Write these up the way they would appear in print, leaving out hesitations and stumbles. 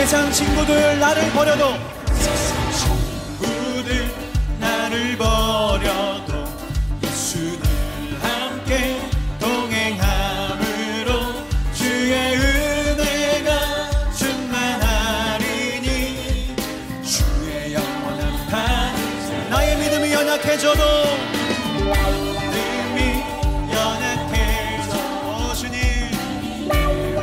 세상 친구들 나를 버려도, 세상 친구들 나를 버려도 예수를 함께 동행함으로 주의 은혜가 충만하리니, 주의 영원한 판. 나의 믿음이 연약해져도, 믿음이 연약해져 주님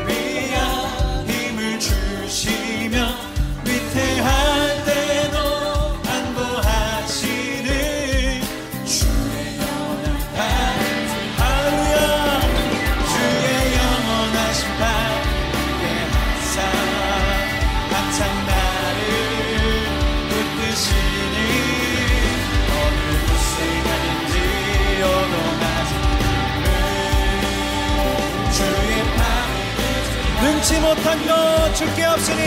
위한 힘을 주시며 위태할 때도 안보하시는 주의 영원한 판. 할렐루야. 주의 영원하신 판 함께하사 항상 나를 붙드시니, 어느 곳에 가든지 요동하지 주의 판. 능치 못한 것 주께 없으니,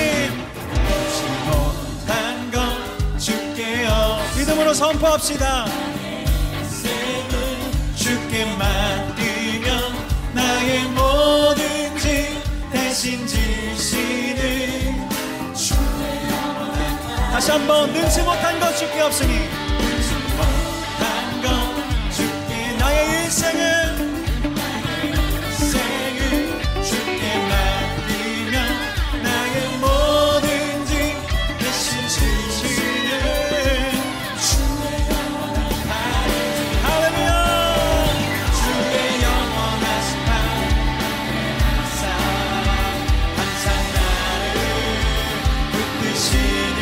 능치 못한 것 주께 없으니 믿음으로 선포합시다. 인생을 주께 맡기며 나의 모든 짐 대신 지시는 주의 영원한 판. 다시 한번. 능치 못한 것 주께 없으니, 능치 못한 것 주께 나의 인생을 주께 맡기며 나의 모든 짐 대신 지시는 주의 영원한 판. 할렐루야. 주의 영원하신 판 항상 나를 붙드시니,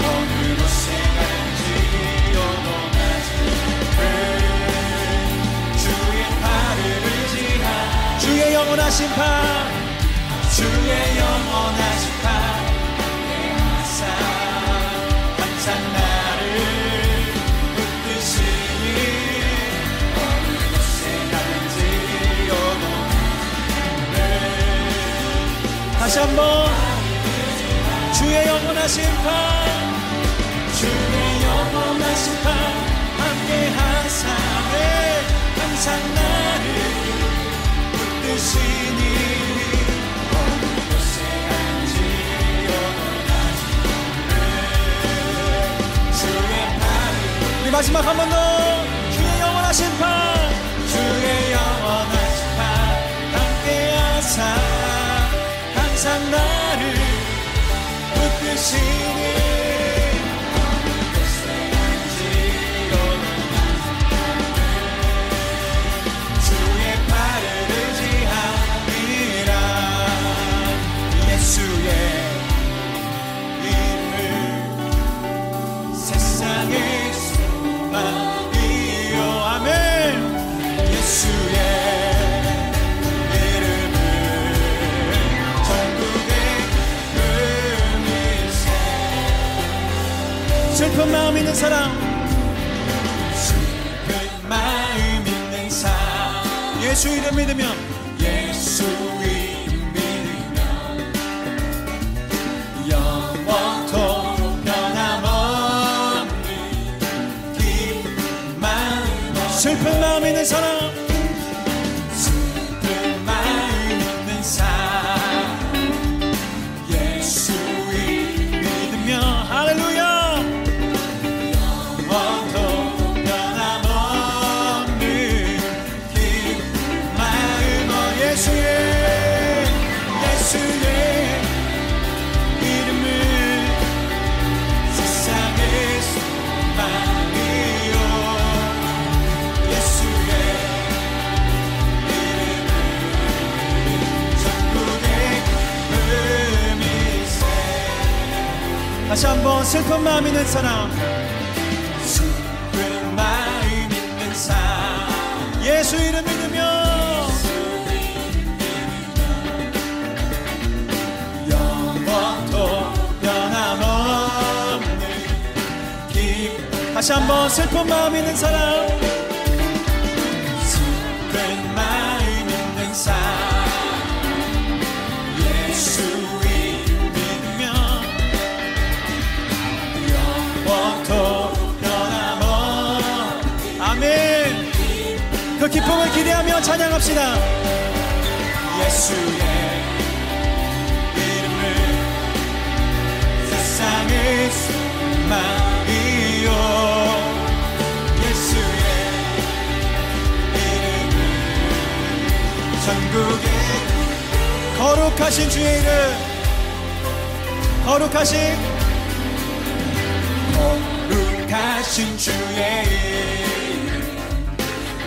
어느 곳에 가든지 요동하지 주의 팔을 의지하. 주의 영원하신 판, 주의 영원하신 판 함께하사 항상 나를 붙드시니, 어느 곳에 가든지 요동하네. 다시 한번. 주의 영원하신 판, 주의 영원하신 판 함께하사 항상 나를 붙드시니, 어느 곳에 간지 요동하시네. 주의 팔을. 우리 마지막 한 번 더. 주의 영원하신 판, 주의 영원하신 판 함께하사 항상 나를 붙드시니, 어느 곳에 간지 요동하시네. 주의 팔을 의지하리라. 예수의 이름을 세상의 소망이요. 아멘. 예수의 이름을 전국에 음미세. 슬픈 마음 있는 사람, 슬픈 마음 있는 사람, 예수 이름 믿으면, 예수 이름 믿으면 영원토록 변함없는 기쁜 마음. 슬픈 마음 있는 사람, 슬픈 마음 있는 사람, 예수 이름 믿으면, 할렐루야. 영원토록 변함없는 기쁜 마음. 예수의 이름을 세상의 소망이요. 예수의 이름을 전국에 음미세. 다시 한번. 슬픈 마음 있는 사람, 슬픈 마음 있는 사람, 예수 이름 믿으면 영원토록 변함없는 기쁨. 다시 한번. 슬픈 마음 있는 사람, 슬픈 마음 있는 사람, 예수 이름 믿으며 영원토록 변함없는. 아멘. 그 기쁨을 기대하며 찬양합시다. 예수의 이름을 소망이요 예수의 이름은 전국에 거룩하신 주의 이름 거룩하신 주의 이름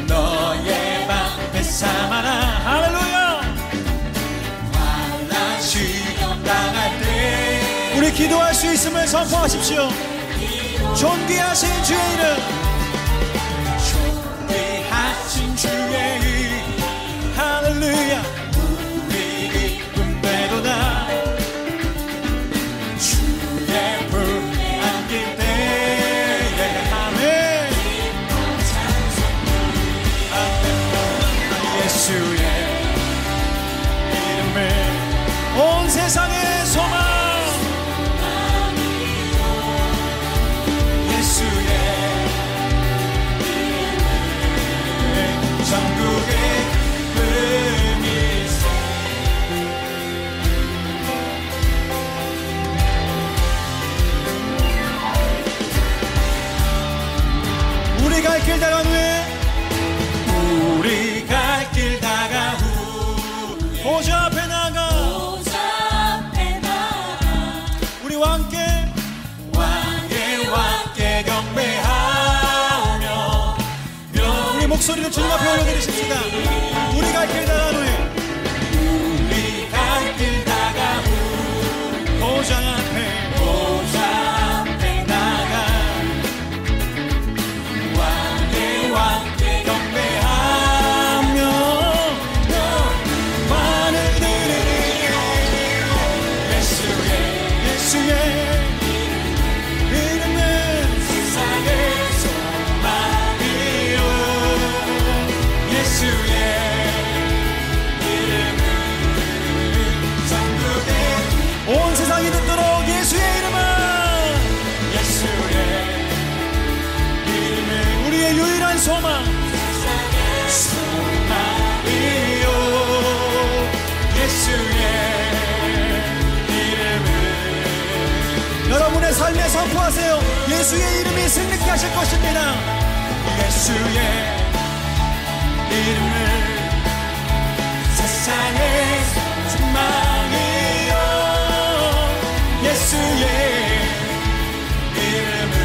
너의 방패 삼아라 할렐루야 환난시험 당할 때 우리 기도할 수 있음을 선포하십시오. 존귀하신 주의 이름 존귀하신 주의 이름 할렐루야 우리 기쁨 되도다 주의 품에 안길 때에 아멘 예수의 이름을 온 세상의 소망 예수의 이름을 전국에 의미세 우리 갈 길 다간 후에 우리 갈 길 다가 후 보좌 앞에 나가 우리 왕께 경배하며 우리 목소리를 주님 앞에 올려드리십시다. 우리 갈 길 다간 후에 우리 갈 길 다가 후 보좌 앞에 나가 왕께 경배하며 만을 드리리 예수의 이름은 세상의 소망이요 예수의 이름은 전국에 온 세상이 듣도록 예수의 이름은 우리의 유일한 소망 소망이요 예수의 이름은 여러분의 삶에 선포하세요. 예수의 이름이 승리케 하실 것입니다. 예수의 이름을 세상의 소망이요 예수의 이름은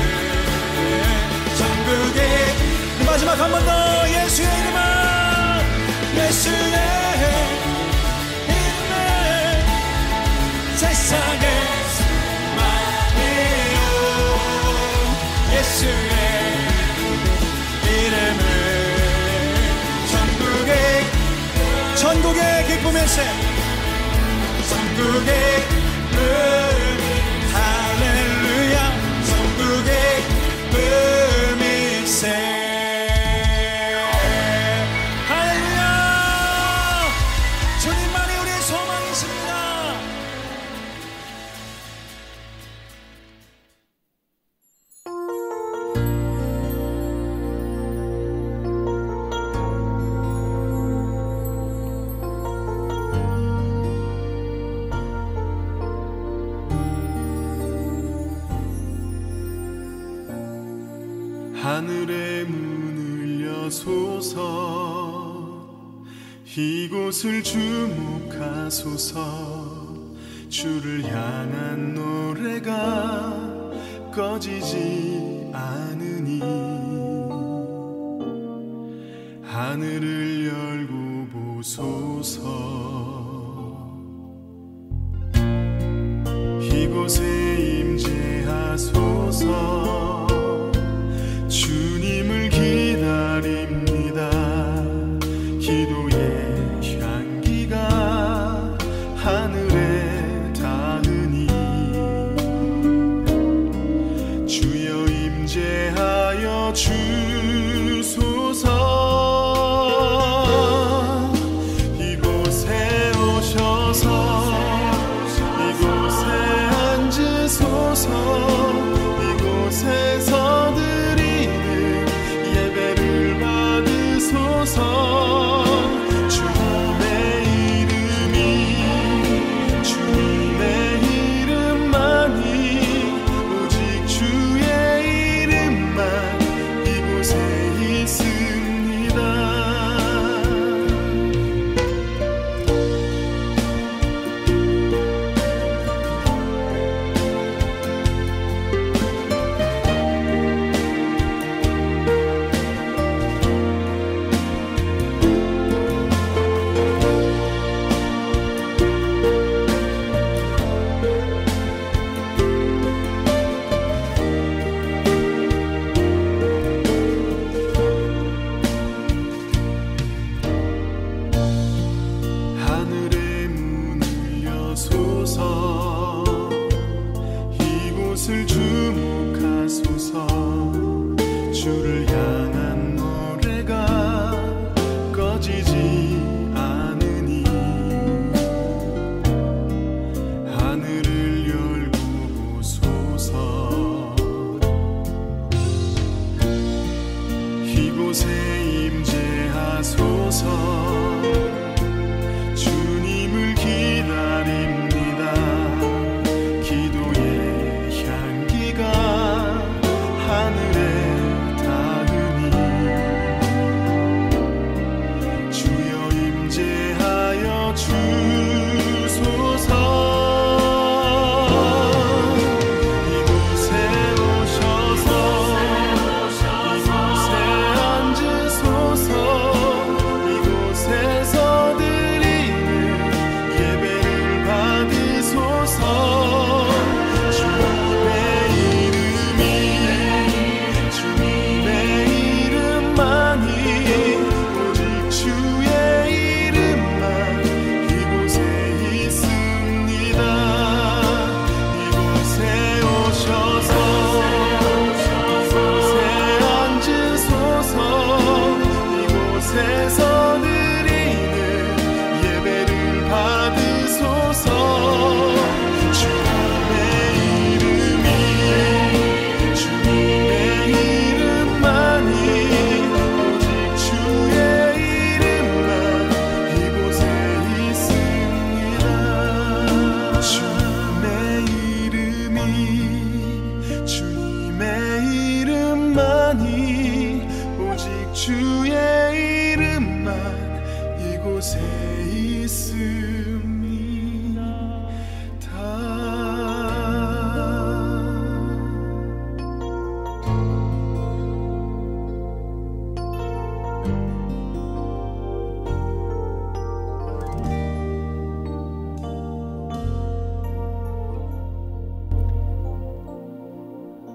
전국에 마지막 한 번 더 예수의 이름은 예수의 이름은 세상의 소망이요 예수의 이름은 전국의 기쁨의 새 전국의 의미 할렐루야 전국의 의미 새 할렐루야 주님만이 우리의 소망이십니다. 하늘의 문을 여소서 이곳을 주목하소서 주를 향한 노래가 꺼지지 않으니 하늘을 열고 보소서 이곳에 임재하소서 주님을 기다립니다. 기도의 향기가 하늘에 닿으니 주여 임재하여 주소서 이곳에 오셔서 이곳에 앉으소서 이곳에서 주님의 이름이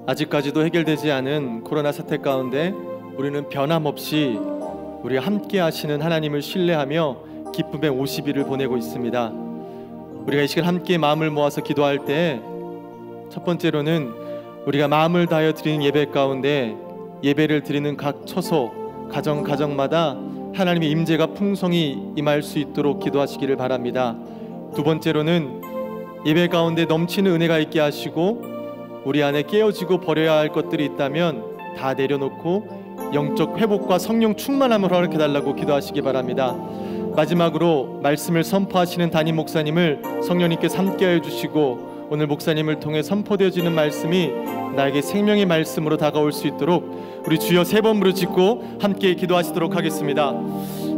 아직까지도 해결되지 않은 코로나 사태 가운데 우리는 변함없이 우리가 함께 하시는 하나님을 신뢰하며 기쁨의 50일을 보내고 있습니다. 우리가 이 시간 함께 마음을 모아서 기도할 때 첫 번째로는 우리가 마음을 다하여 드리는 예배 가운데 예배를 드리는 각 처소, 가정마다 하나님의 임재가 풍성히 임할 수 있도록 기도하시기를 바랍니다. 두 번째로는 예배 가운데 넘치는 은혜가 있게 하시고 우리 안에 깨어지고 버려야 할 것들이 있다면 다 내려놓고 영적 회복과 성령 충만함을 허락해달라고 기도하시기 바랍니다. 마지막으로 말씀을 선포하시는 담임 목사님을 성령님께서 함께하여 주시고 오늘 목사님을 통해 선포되어지는 말씀이 나에게 생명의 말씀으로 다가올 수 있도록 우리 주여 세 번 부르짖고 함께 기도하시도록 하겠습니다.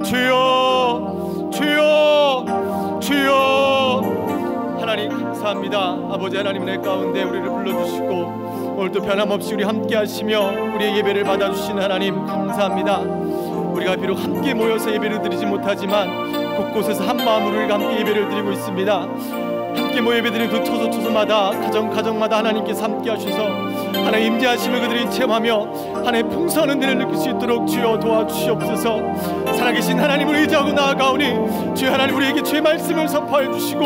주여, 주여, 주여. 하나님 감사합니다. 아버지 하나님, 내 가운데 우리를 불러주시고 오늘도 변함없이 우리 함께 하시며 우리의 예배를 받아주시는 하나님 감사합니다. 우리가 비록 함께 모여서 예배를 드리지 못하지만 곳곳에서 한 마음으로 우리가 함께 예배를 드리고 있습니다. 함께 모여 예배드리는 그 초소초소마다 가정마다 하나님께서 함께 하셔서 하나님 임재하심을 그들이 체험하며 하나님의 풍성한 은혜를 느낄 수 있도록 주여 도와주시옵소서. 살아계신 하나님을 의지하고 나아가오니 주여 하나님 우리에게 주의 말씀을 선포해 주시고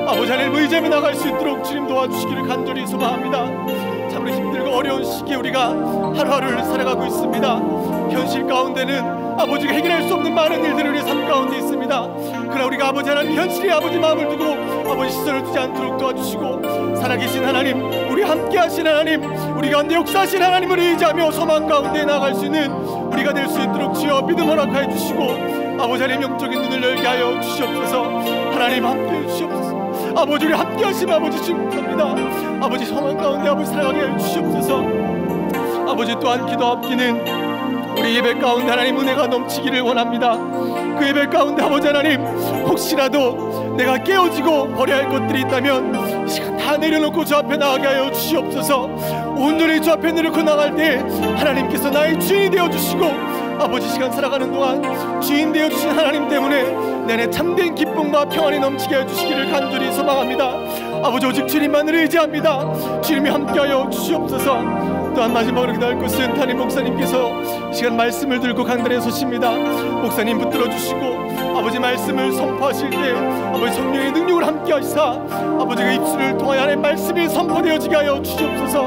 아버지 하나님 의지하며 나갈 수 있도록 주님 도와주시기를 간절히 소망합니다. 참으로 힘들고 어려운 시기에 우리가 하루하루를 살아가고 있습니다. 현실 가운데는 아버지가 해결할 수 없는 많은 일들을 우리의 삶 가운데 있습니다. 그러나 우리가 아버지 하나님 현실에 아버지 마음을 두고 아버지 시선을 두지 않도록 도와주시고 살아계신 하나님, 우리 함께 하신 하나님, 우리 가운데 역사하신 하나님을 의지하며 소망 가운데 나아갈 수 있는 우리가 될 수 있도록 주여 믿음 허락하여 주시고 아버지 하나님 영적인 눈을 열게 하여 주시옵소서. 하나님 함께해 주시옵소서. 아버지 우리 함께 하시면 아버지 축복합니다. 아버지 소망 가운데 아버지 살아가게 하여 주시옵소서. 아버지 또한 기도합기는 우리 예배 가운데 하나님 은혜가 넘치기를 원합니다. 그 예배 가운데 아버지 하나님 혹시라도 내가 깨어지고 버려야 할 것들이 있다면 시간 다 내려놓고 주 앞에 나가게 하여 주시옵소서. 온전히 주 앞에 내려놓고 나갈 때 하나님께서 나의 주인이 되어주시고 아버지 시간 살아가는 동안 주인 되어주신 하나님 때문에 내 안에 참된 기쁨과 평안이 넘치게 해주시기를 간절히 소망합니다. 아버지 오직 주님만을 의지합니다. 주님이 함께하여 주시옵소서. 또한 마지막으로 기도할 것은 담임 목사님께서 이 시간 말씀을 들고 강단에 서십니다. 목사님 붙들어 주시고 아버지 말씀을 선포하실 때 아버지 성령의 능력을 함께 하시사 아버지가 입술을 통하여 하나님의 말씀이 선포되어지게 하여 주시옵소서.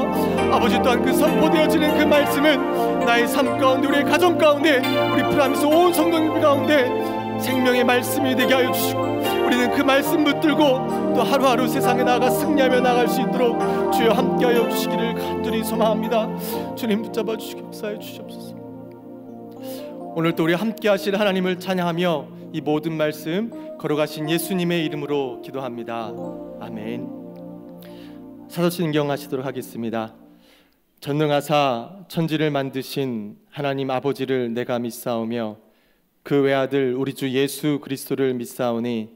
아버지 또한 그 선포되어지는 그 말씀은 나의 삶 가운데 우리의 가정 가운데 우리 프라미스 온 성도님들 가운데 생명의 말씀이 되게 하여 주시고 우리는 그 말씀 붙들고 또 하루하루 세상에 나아가 승리하며 나갈 수 있도록 주여 함께하여 주시기를 간절히 소망합니다. 주님 붙잡아 주시기 역사해 주시옵소서. 오늘 또 우리 함께하실 하나님을 찬양하며 이 모든 말씀 걸어가신 예수님의 이름으로 기도합니다. 아멘. 사도신경 하시도록 하겠습니다. 전능하사 천지를 만드신 하나님 아버지를 내가 믿사오며 그 외아들 우리 주 예수 그리스도를 믿사오니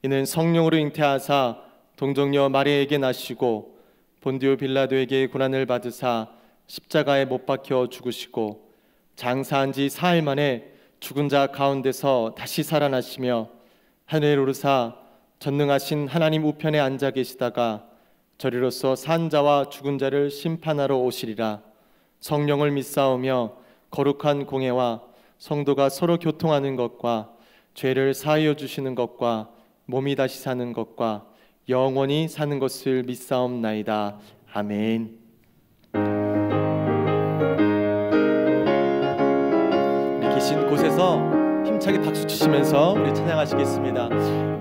이는 성령으로 잉태하사 동정녀 마리아에게 나시고 본디오 빌라도에게 고난을 받으사 십자가에 못 박혀 죽으시고 장사한 지 4일 만에 죽은 자 가운데서 다시 살아나시며 하늘에 오르사 전능하신 하나님 우편에 앉아 계시다가 저리로서 산 자와 죽은 자를 심판하러 오시리라. 성령을 믿사오며 거룩한 공예와 성도가 서로 교통하는 것과 죄를 사하여 주시는 것과 몸이 다시 사는 것과 영원히 사는 것을 믿사옵나이다. 아멘. 우리 계신 곳에서 힘차게 박수 치시면서 우리 찬양하시겠습니다.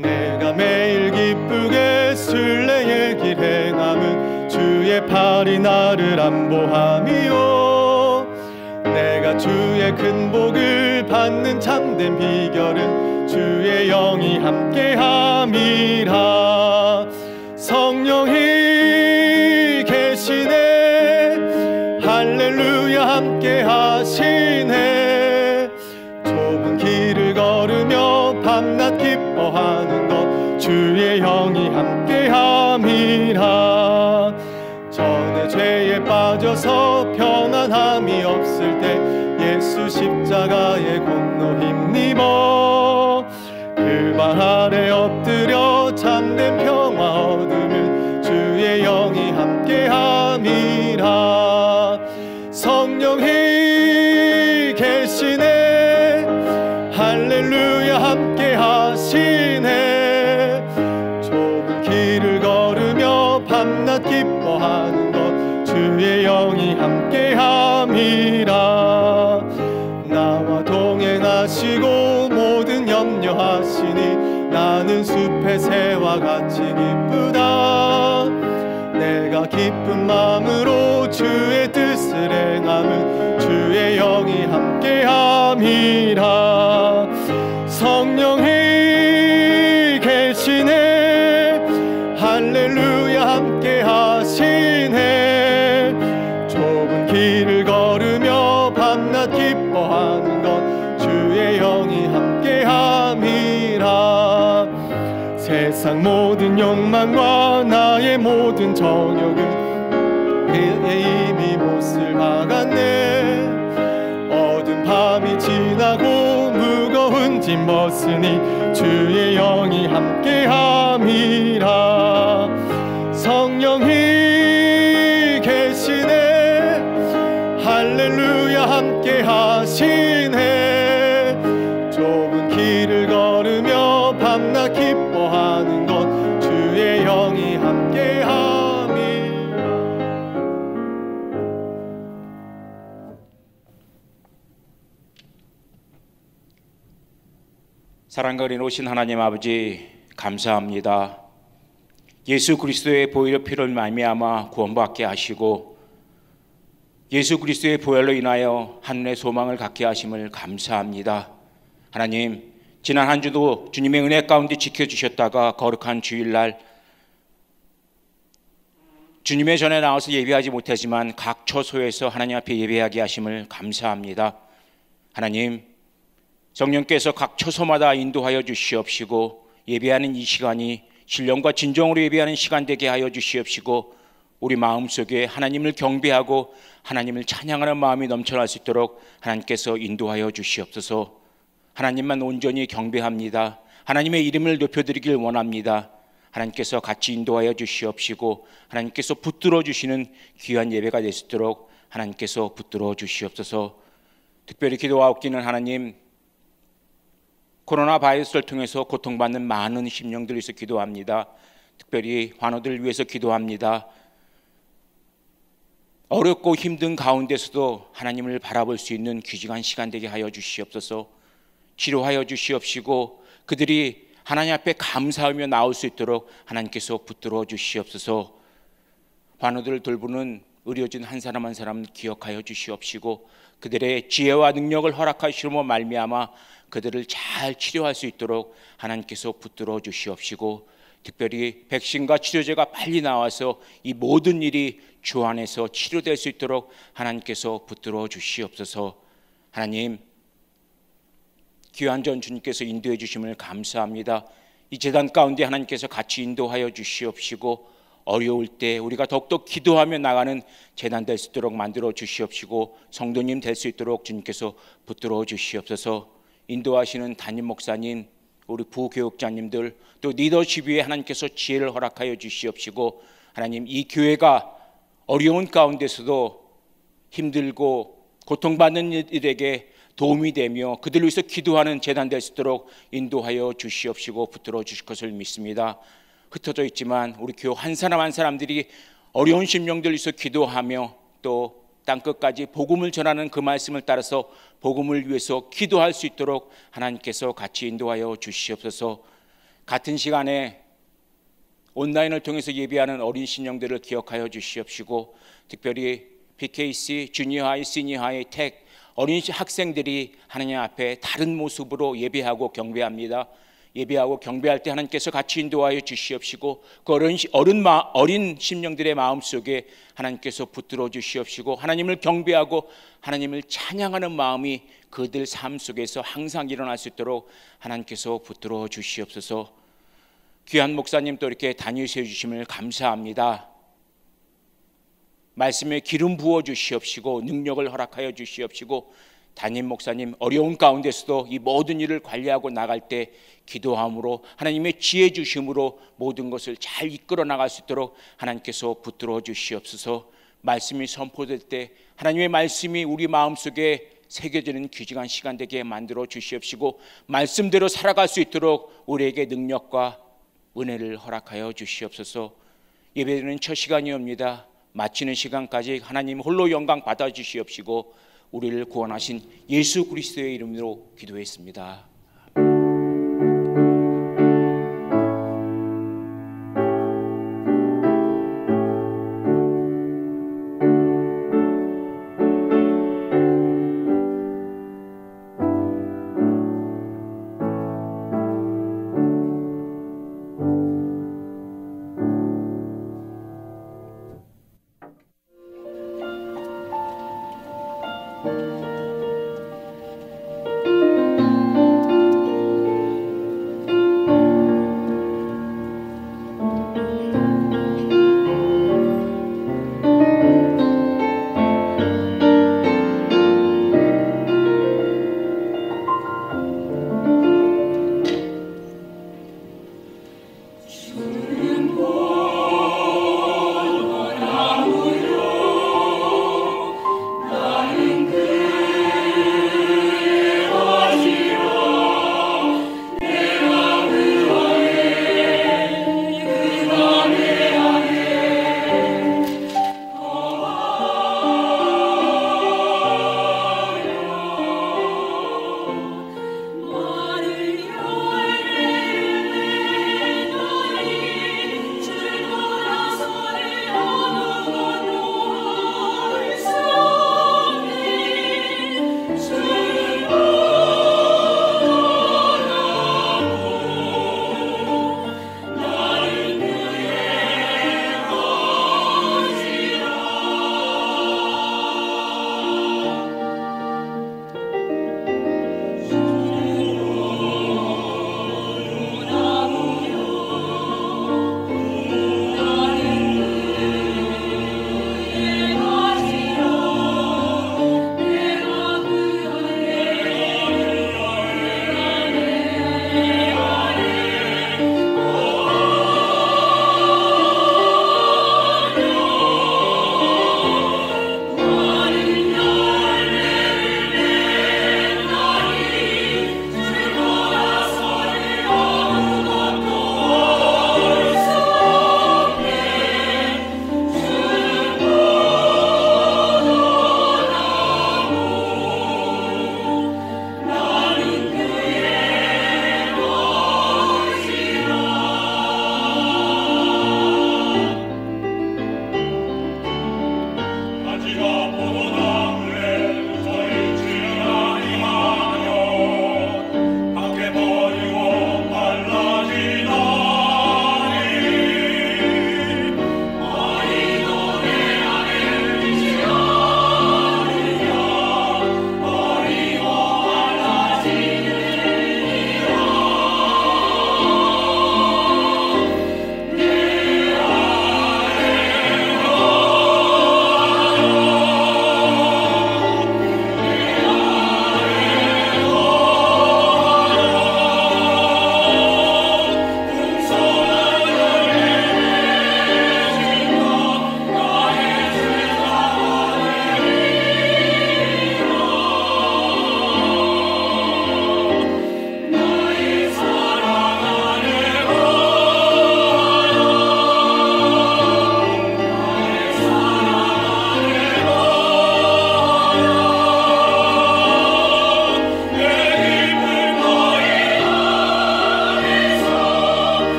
내가 매일 기쁘게 순례의 길 행함은 주의 팔이 나를 안보함이요 내가 주의 큰 복을 받는 참된 비결은 주의 영이 함께함이라. 성령이 계시네 할렐루야 함께하시네. 좁은 길을 걸으며 밤낮 기뻐하는 것 주의 영이 함께함이라. 전에 죄에 빠져서 편안함이 없을 때 예수 십자가의 공로 힘입어 그 발 아래 엎드려 참된 평화 얻으면 주의 영이 함께함이라. 함께함이라. 나와 동행하시고 모든 염려하시니 나는 숲의 새와 같이 기쁘다. 내가 기쁜 마음으로 주의 뜻을 행함은 주의 영이 함께함이라. 성령이 계시네, 할렐루야 함께하시네. 좁은 길을 걸으며 밤낮 기뻐하는 것 주의 영이 함께함이라. 세상 모든 욕망과 나의 모든 정욕은 그의 이미 못을 박았네. 어두운 밤이 지나고 무거운 짐 벗으니 주의 영이 함께함이라. 성령이 계시네, 할렐루야 함께하시네. 좁은 길을 걸으며 밤낮 기뻐하는 것 주의 영이 함께함이라. 사랑과 은혜로 오신 하나님 아버지, 감사합니다. 예수 그리스도의 보혈 피를 말미암아 구원받게 하시고 예수 그리스도의 보혈로 인하여 하늘의 소망을 갖게 하심을 감사합니다. 하나님, 지난 한 주도 주님의 은혜 가운데 지켜주셨다가 거룩한 주일날 주님의 전에 나와서 예배하지 못하지만 각 처소에서 하나님 앞에 예배하게 하심을 감사합니다. 하나님, 성령께서 각 처소마다 인도하여 주시옵시고 예배하는 이 시간이 신령과 진정으로 예배하는 시간 되게 하여 주시옵시고 우리 마음속에 하나님을 경배하고 하나님을 찬양하는 마음이 넘쳐날 수 있도록 하나님께서 인도하여 주시옵소서. 하나님만 온전히 경배합니다. 하나님의 이름을 높여드리길 원합니다. 하나님께서 같이 인도하여 주시옵시고 하나님께서 붙들어 주시는 귀한 예배가 될 수 있도록 하나님께서 붙들어 주시옵소서. 특별히 기도하옵기는 하나님, 코로나 바이러스를 통해서 고통받는 많은 심령들을 위해서 기도합니다. 특별히 환우들을 위해서 기도합니다. 어렵고 힘든 가운데서도 하나님을 바라볼 수 있는 귀중한 시간 되게 하여 주시옵소서. 치료하여 주시옵시고 그들이 하나님 앞에 감사하며 나올 수 있도록 하나님께서 붙들어 주시옵소서. 환우들을 돌보는 의료진 한 사람 한 사람 기억하여 주시옵시고 그들의 지혜와 능력을 허락하시므로 말미암아 그들을 잘 치료할 수 있도록 하나님께서 붙들어 주시옵시고 특별히 백신과 치료제가 빨리 나와서 이 모든 일이 주 안에서 치료될 수 있도록 하나님께서 붙들어 주시옵소서. 하나님, 귀한 전 주님께서 인도해 주심을 감사합니다. 이 제단 가운데 하나님께서 같이 인도하여 주시옵시고 어려울 때 우리가 더욱더 기도하며 나가는 제단 될 수 있도록 만들어 주시옵시고 성도님 될 수 있도록 주님께서 붙들어 주시옵소서. 인도하시는 담임 목사님, 우리 부교육자님들, 또 리더십 위에 하나님께서 지혜를 허락하여 주시옵시고 하나님, 이 교회가 어려운 가운데서도 힘들고 고통받는 이들에게 도움이 되며 그들을 위해서 기도하는 제단 될 수 있도록 인도하여 주시옵시고 붙들어 주실 것을 믿습니다. 흩어져 있지만 우리 교회 한 사람 한 사람들이 어려운 심령들을 위해서 기도하며 또 땅끝까지 복음을 전하는 그 말씀을 따라서 복음을 위해서 기도할 수 있도록 하나님께서 같이 인도하여 주시옵소서. 같은 시간에 온라인을 통해서 예배하는 어린 신령들을 기억하여 주시옵시고 특별히 PKC, 주니어하이, 시니어하이, 택 어린 학생들이 하나님 앞에 다른 모습으로 예배하고 경배합니다. 예배하고 경배할 때 하나님께서 같이 인도하여 주시옵시고 그 어린 심령들의 마음속에 하나님께서 붙들어 주시옵시고 하나님을 경배하고 하나님을 찬양하는 마음이 그들 삶 속에서 항상 일어날 수 있도록 하나님께서 붙들어 주시옵소서. 귀한 목사님 또 이렇게 단위 세워주심을 감사합니다. 말씀에 기름 부어 주시옵시고 능력을 허락하여 주시옵시고 담임 목사님 어려운 가운데서도 이 모든 일을 관리하고 나갈 때 기도함으로 하나님의 지혜 주심으로 모든 것을 잘 이끌어 나갈 수 있도록 하나님께서 붙들어 주시옵소서. 말씀이 선포될 때 하나님의 말씀이 우리 마음속에 새겨지는 귀중한 시간 되게 만들어 주시옵시고 말씀대로 살아갈 수 있도록 우리에게 능력과 은혜를 허락하여 주시옵소서. 예배드리는 첫 시간이옵니다. 마치는 시간까지 하나님 홀로 영광 받아주시옵시고 우리를 구원하신 예수 그리스도의 이름으로 기도했습니다.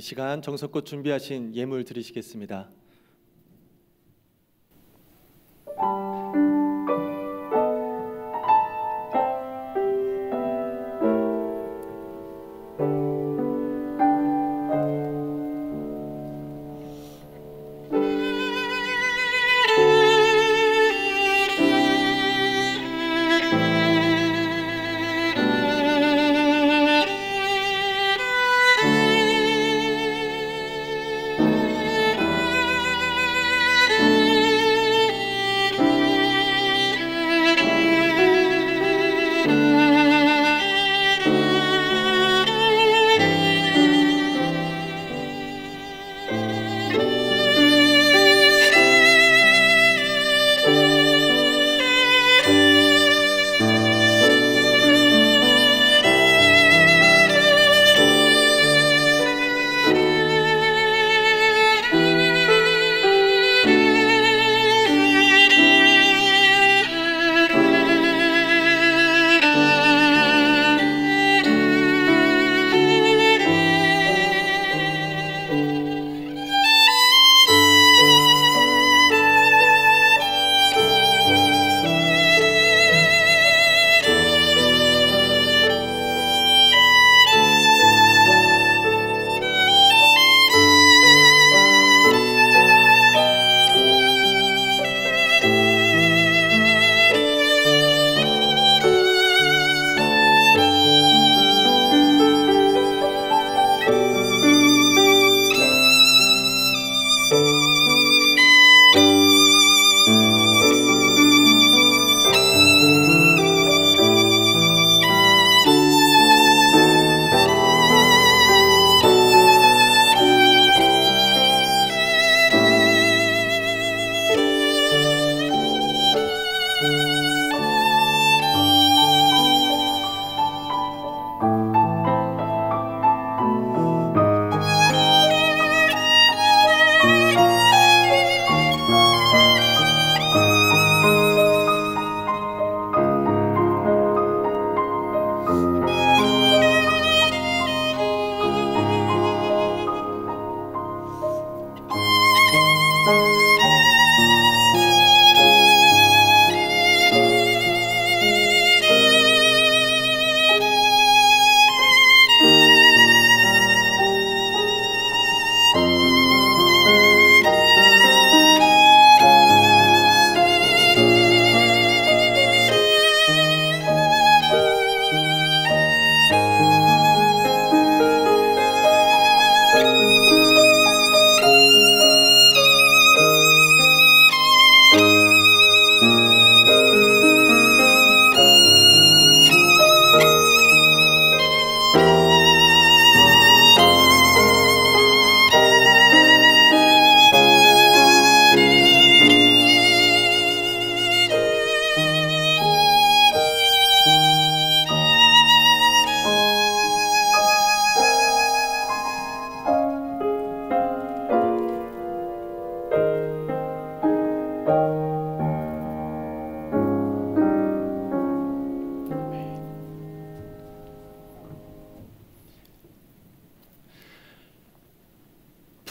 이 시간 정성껏 준비하신 예물 드리시겠습니다.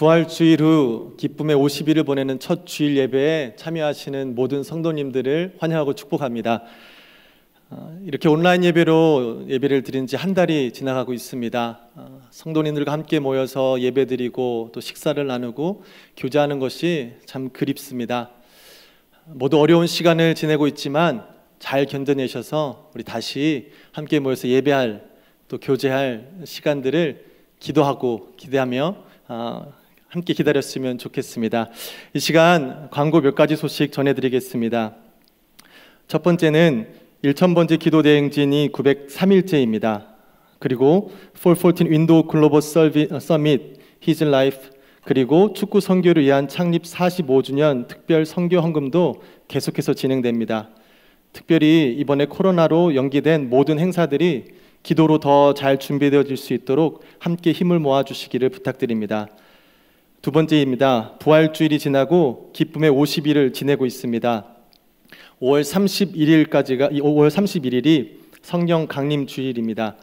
부활주일 후 기쁨의 50일을 보내는 첫 주일 예배에 참여하시는 모든 성도님들을 환영하고 축복합니다. 이렇게 온라인 예배로 예배를 드린 지 한 달이 지나가고 있습니다. 성도님들과 함께 모여서 예배드리고 또 식사를 나누고 교제하는 것이 참 그립습니다. 모두 어려운 시간을 지내고 있지만 잘 견뎌내셔서 우리 다시 함께 모여서 예배할 또 교제할 시간들을 기도하고 기대하며 함께 기다렸으면 좋겠습니다. 이 시간 광고 몇 가지 소식 전해드리겠습니다. 첫 번째는 1000번째 기도 대행진이 903일째입니다. 그리고 414 윈도우 글로벌 서밋 His Life, 그리고 축구 선교를 위한 창립 45주년 특별 선교 헌금도 계속해서 진행됩니다. 특별히 이번에 코로나로 연기된 모든 행사들이 기도로 더 잘 준비되어질 수 있도록 함께 힘을 모아주시기를 부탁드립니다. 두 번째입니다. 부활주일이 지나고 기쁨의 50일을 지내고 있습니다. 5월 31일이 성령 강림 주일입니다.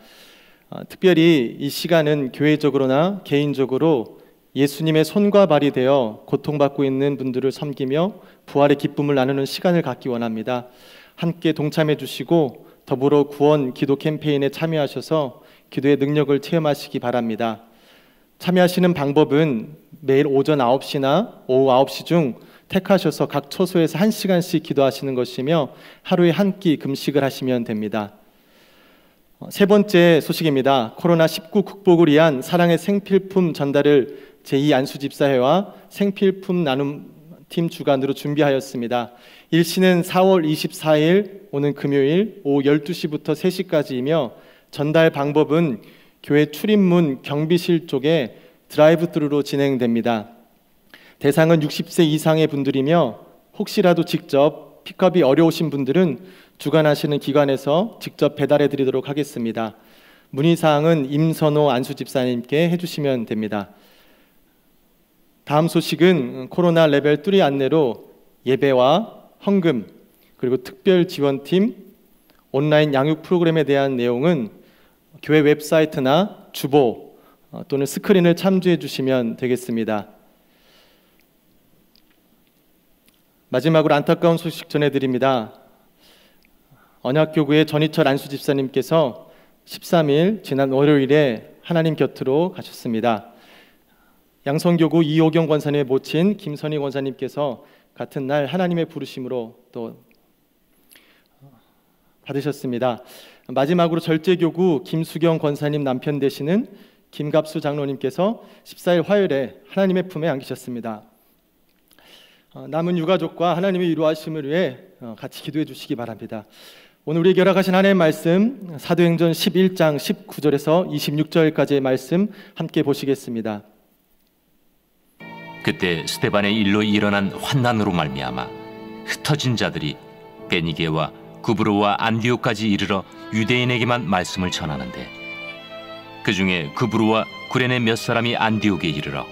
특별히 이 시간은 교회적으로나 개인적으로 예수님의 손과 발이 되어 고통받고 있는 분들을 섬기며 부활의 기쁨을 나누는 시간을 갖기 원합니다. 함께 동참해 주시고 더불어 구원 기도 캠페인에 참여하셔서 기도의 능력을 체험하시기 바랍니다. 참여하시는 방법은 매일 오전 9시나 오후 9시 중 택하셔서 각 처소에서 1시간씩 기도하시는 것이며 하루에 한 끼 금식을 하시면 됩니다. 세 번째 소식입니다. 코로나19 극복을 위한 사랑의 생필품 전달을 제2안수집사회와 생필품 나눔팀 주관으로 준비하였습니다. 일시는 4월 24일 오는 금요일 오후 12시부터 3시까지이며 전달 방법은 교회 출입문 경비실 쪽에 드라이브스루로 진행됩니다. 대상은 60세 이상의 분들이며 혹시라도 직접 픽업이 어려우신 분들은 주관하시는 기관에서 직접 배달해 드리도록 하겠습니다. 문의사항은 임선호 안수집사님께 해주시면 됩니다. 다음 소식은 코로나 레벨 3 안내로 예배와 헌금 그리고 특별 지원팀 온라인 양육 프로그램에 대한 내용은 교회 웹사이트나 주보 또는 스크린을 참조해 주시면 되겠습니다. 마지막으로 안타까운 소식 전해드립니다. 언약교구의 전희철 안수집사님께서 13일 지난 월요일에 하나님 곁으로 가셨습니다. 양성교구 이호경 권사님의 모친 김선희 권사님께서 같은 날 하나님의 부르심으로 또 받으셨습니다. 마지막으로 절제교구 김수경 권사님 남편 되시는 김갑수 장로님께서 14일 화요일에 하나님의 품에 안기셨습니다. 남은 유가족과 하나님의 위로하심을 위해 같이 기도해 주시기 바랍니다. 오늘 우리에게 허락하신 하나님의 말씀 사도행전 11장 19절에서 26절까지의 말씀 함께 보시겠습니다. 그때 스데반의 일로 일어난 환난으로 말미암아 흩어진 자들이 베니게와 구브로와 안디옥까지 이르러 유대인에게만 말씀을 전하는데 그 중에 구브로와 구레네 몇 사람이 안디옥에 이르러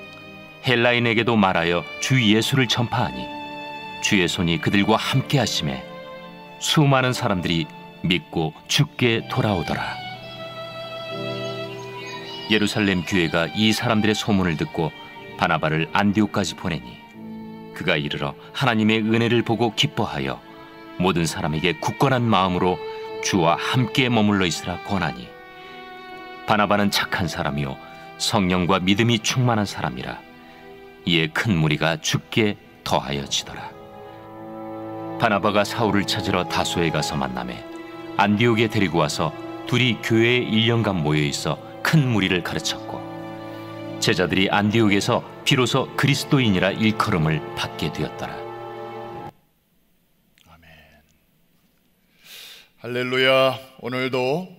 헬라인에게도 말하여 주 예수를 전파하니 주의 손이 그들과 함께 하심에 수많은 사람들이 믿고 주께 돌아오더라. 예루살렘 교회가 이 사람들의 소문을 듣고 바나바를 안디옥까지 보내니 그가 이르러 하나님의 은혜를 보고 기뻐하여 모든 사람에게 굳건한 마음으로 주와 함께 머물러 있으라 권하니 바나바는 착한 사람이요 성령과 믿음이 충만한 사람이라. 이에 큰 무리가 주께 더하여지더라. 바나바가 사울을 찾으러 다소에 가서 만나매 안디옥에 데리고 와서 둘이 교회에 1년간 모여있어 큰 무리를 가르쳤고 제자들이 안디옥에서 비로소 그리스도인이라 일컬음을 받게 되었더라. 아멘. 할렐루야. 오늘도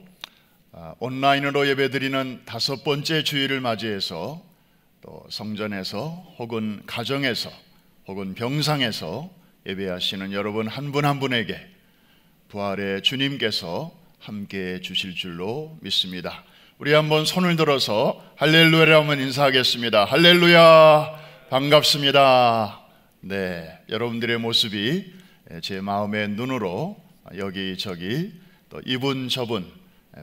온라인으로 예배드리는 5번째 주일을 맞이해서 또 성전에서 혹은 가정에서 혹은 병상에서 예배하시는 여러분 한 분 한 분에게 부활의 주님께서 함께해 주실 줄로 믿습니다. 우리 한번 손을 들어서 할렐루야를 한번 인사하겠습니다. 할렐루야, 반갑습니다. 네, 여러분들의 모습이 제 마음의 눈으로 여기저기 또 이분 저분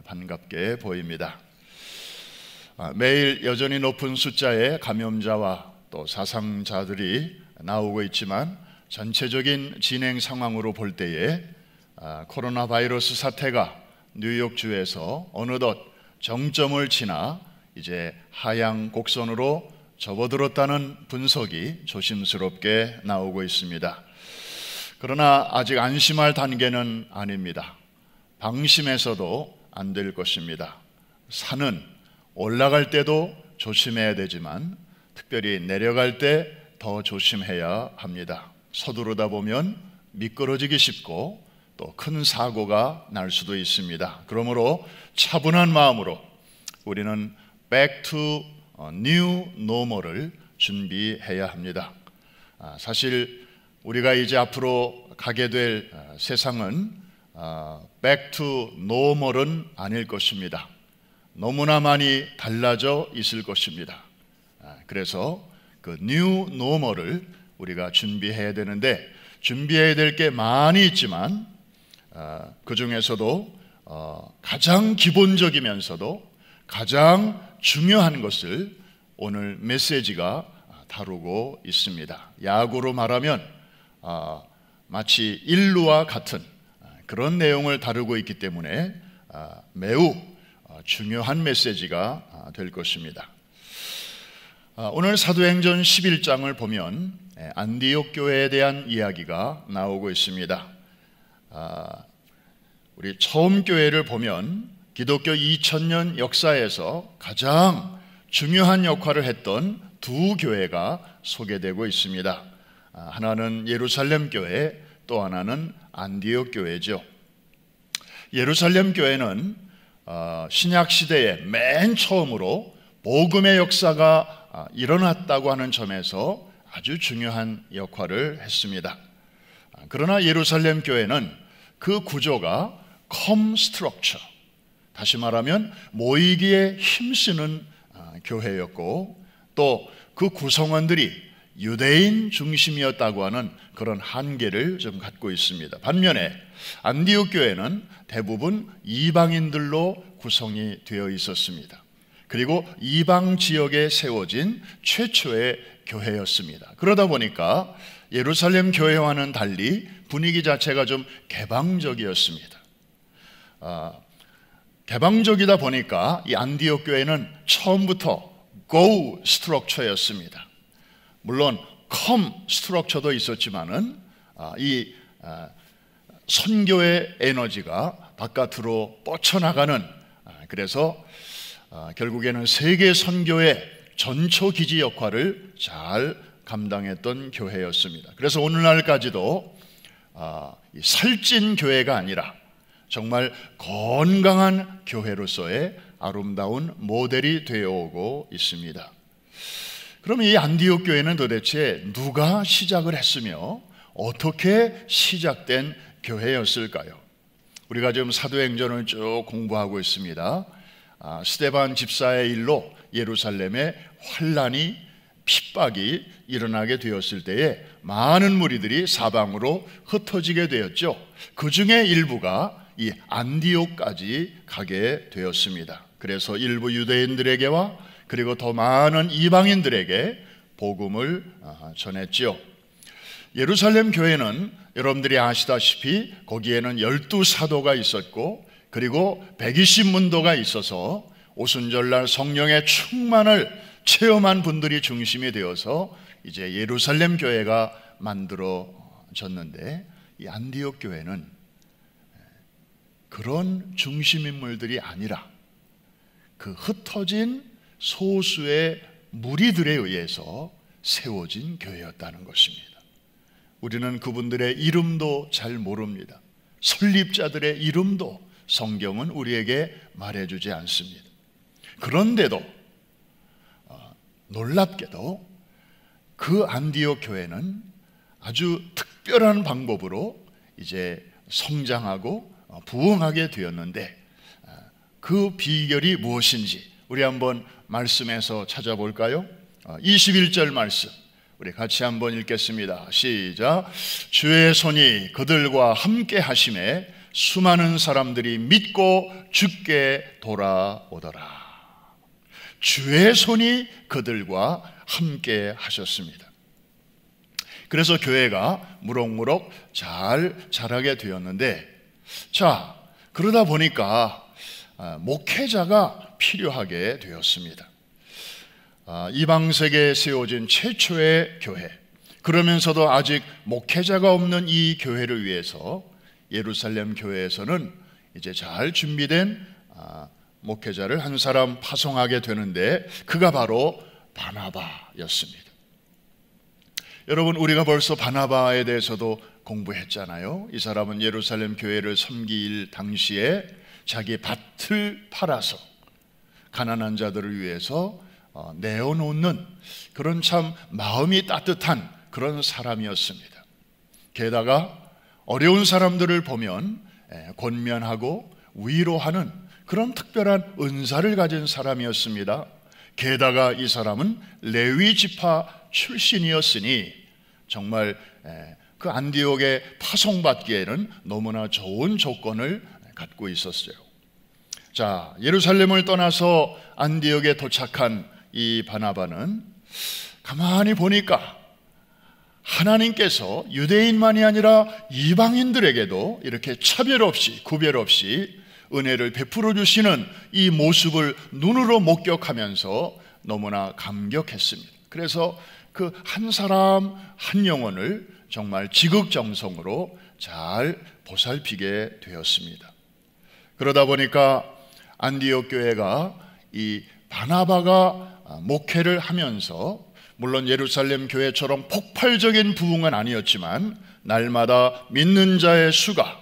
반갑게 보입니다. 매일 여전히 높은 숫자의 감염자와 또 사상자들이 나오고 있지만 전체적인 진행 상황으로 볼 때에 코로나 바이러스 사태가 뉴욕주에서 어느덧 정점을 지나 이제 하향 곡선으로 접어들었다는 분석이 조심스럽게 나오고 있습니다. 그러나 아직 안심할 단계는 아닙니다. 방심해서도 안 될 것입니다. 산은 올라갈 때도 조심해야 되지만 특별히 내려갈 때 더 조심해야 합니다. 서두르다 보면 미끄러지기 쉽고 또 큰 사고가 날 수도 있습니다. 그러므로 차분한 마음으로 우리는 Back to New Normal을 준비해야 합니다. 사실 우리가 이제 앞으로 가게 될 세상은 Back to Normal은 아닐 것입니다. 너무나 많이 달라져 있을 것입니다. 그래서 그 New Normal을 우리가 준비해야 되는데 준비해야 될 게 많이 있지만 그 중에서도 가장 기본적이면서도 가장 중요한 것을 오늘 메시지가 다루고 있습니다. 야구로 말하면 마치 인루와 같은 그런 내용을 다루고 있기 때문에 매우 중요한 메시지가 될 것입니다. 오늘 사도행전 11장을 보면 안디옥 교회에 대한 이야기가 나오고 있습니다. 우리 처음 교회를 보면 기독교 2000년 역사에서 가장 중요한 역할을 했던 두 교회가 소개되고 있습니다. 하나는 예루살렘 교회, 또 하나는 안디옥 교회죠. 예루살렘 교회는 신약 시대에 맨 처음으로 복음의 역사가 일어났다고 하는 점에서 아주 중요한 역할을 했습니다. 그러나 예루살렘 교회는 그 구조가 컴 스트럭처, 다시 말하면 모이기에 힘쓰는 교회였고 또 그 구성원들이 유대인 중심이었다고 하는 그런 한계를 좀 갖고 있습니다. 반면에 안디옥 교회는 대부분 이방인들로 구성이 되어 있었습니다. 그리고 이방 지역에 세워진 최초의 교회였습니다. 그러다 보니까 예루살렘 교회와는 달리 분위기 자체가 좀 개방적이었습니다. 개방적이다 보니까 이 안디옥 교회는 처음부터 Go 스트럭처였습니다. 물론 Come 스트럭처도 있었지만은 이 선교의 에너지가 바깥으로 뻗쳐나가는, 그래서 결국에는 세계 선교의 전초 기지 역할을 잘 감당했던 교회였습니다. 그래서 오늘날까지도 살찐 교회가 아니라 정말 건강한 교회로서의 아름다운 모델이 되어오고 있습니다. 그럼 이 안디옥 교회는 도대체 누가 시작을 했으며 어떻게 시작된 교회였을까요? 우리가 지금 사도행전을 쭉 공부하고 있습니다. 스데반 집사의 일로 예루살렘에 환란이, 핍박이 일어나게 되었을 때에 많은 무리들이 사방으로 흩어지게 되었죠. 그 중에 일부가 이 안디옥까지 가게 되었습니다. 그래서 일부 유대인들에게와 그리고 더 많은 이방인들에게 복음을 전했죠. 예루살렘 교회는 여러분들이 아시다시피 거기에는 12사도가 있었고 그리고 120문도가 있어서 오순절날 성령의 충만을 체험한 분들이 중심이 되어서 이제 예루살렘 교회가 만들어졌는데, 이 안디옥 교회는 그런 중심인물들이 아니라 그 흩어진 소수의 무리들에 의해서 세워진 교회였다는 것입니다. 우리는 그분들의 이름도 잘 모릅니다. 설립자들의 이름도 성경은 우리에게 말해주지 않습니다. 그런데도 놀랍게도 그 안디옥 교회는 아주 특별한 방법으로 이제 성장하고 부흥하게 되었는데, 그 비결이 무엇인지 우리 한번 말씀에서 찾아볼까요? 21절 말씀 우리 같이 한번 읽겠습니다. 시작. 주의 손이 그들과 함께 하심에 수많은 사람들이 믿고 주께 돌아오더라. 주의 손이 그들과 함께 하셨습니다. 그래서 교회가 무럭무럭 잘 자라게 되었는데, 자, 그러다 보니까 목회자가 필요하게 되었습니다. 이방세계에 세워진 최초의 교회, 그러면서도 아직 목회자가 없는 이 교회를 위해서 예루살렘 교회에서는 이제 잘 준비된 목회자를 한 사람 파송하게 되는데, 그가 바로 바나바였습니다. 여러분, 우리가 벌써 바나바에 대해서도 공부했잖아요. 이 사람은 예루살렘 교회를 섬길 당시에 자기 밭을 팔아서 가난한 자들을 위해서 내어놓는 그런 참 마음이 따뜻한 그런 사람이었습니다. 게다가 어려운 사람들을 보면 권면하고 위로하는 그런 특별한 은사를 가진 사람이었습니다. 게다가 이 사람은 레위 지파 출신이었으니 정말 그 안디옥에 파송받기에는 너무나 좋은 조건을 갖고 있었어요. 자, 예루살렘을 떠나서 안디옥에 도착한 이 바나바는 가만히 보니까 하나님께서 유대인만이 아니라 이방인들에게도 이렇게 차별 없이 구별 없이 은혜를 베풀어 주시는 이 모습을 눈으로 목격하면서 너무나 감격했습니다. 그래서 그 한 사람 한 영혼을 정말 지극정성으로 잘 보살피게 되었습니다. 그러다 보니까 안디옥 교회가 이 바나바가 목회를 하면서, 물론 예루살렘 교회처럼 폭발적인 부흥은 아니었지만 날마다 믿는 자의 수가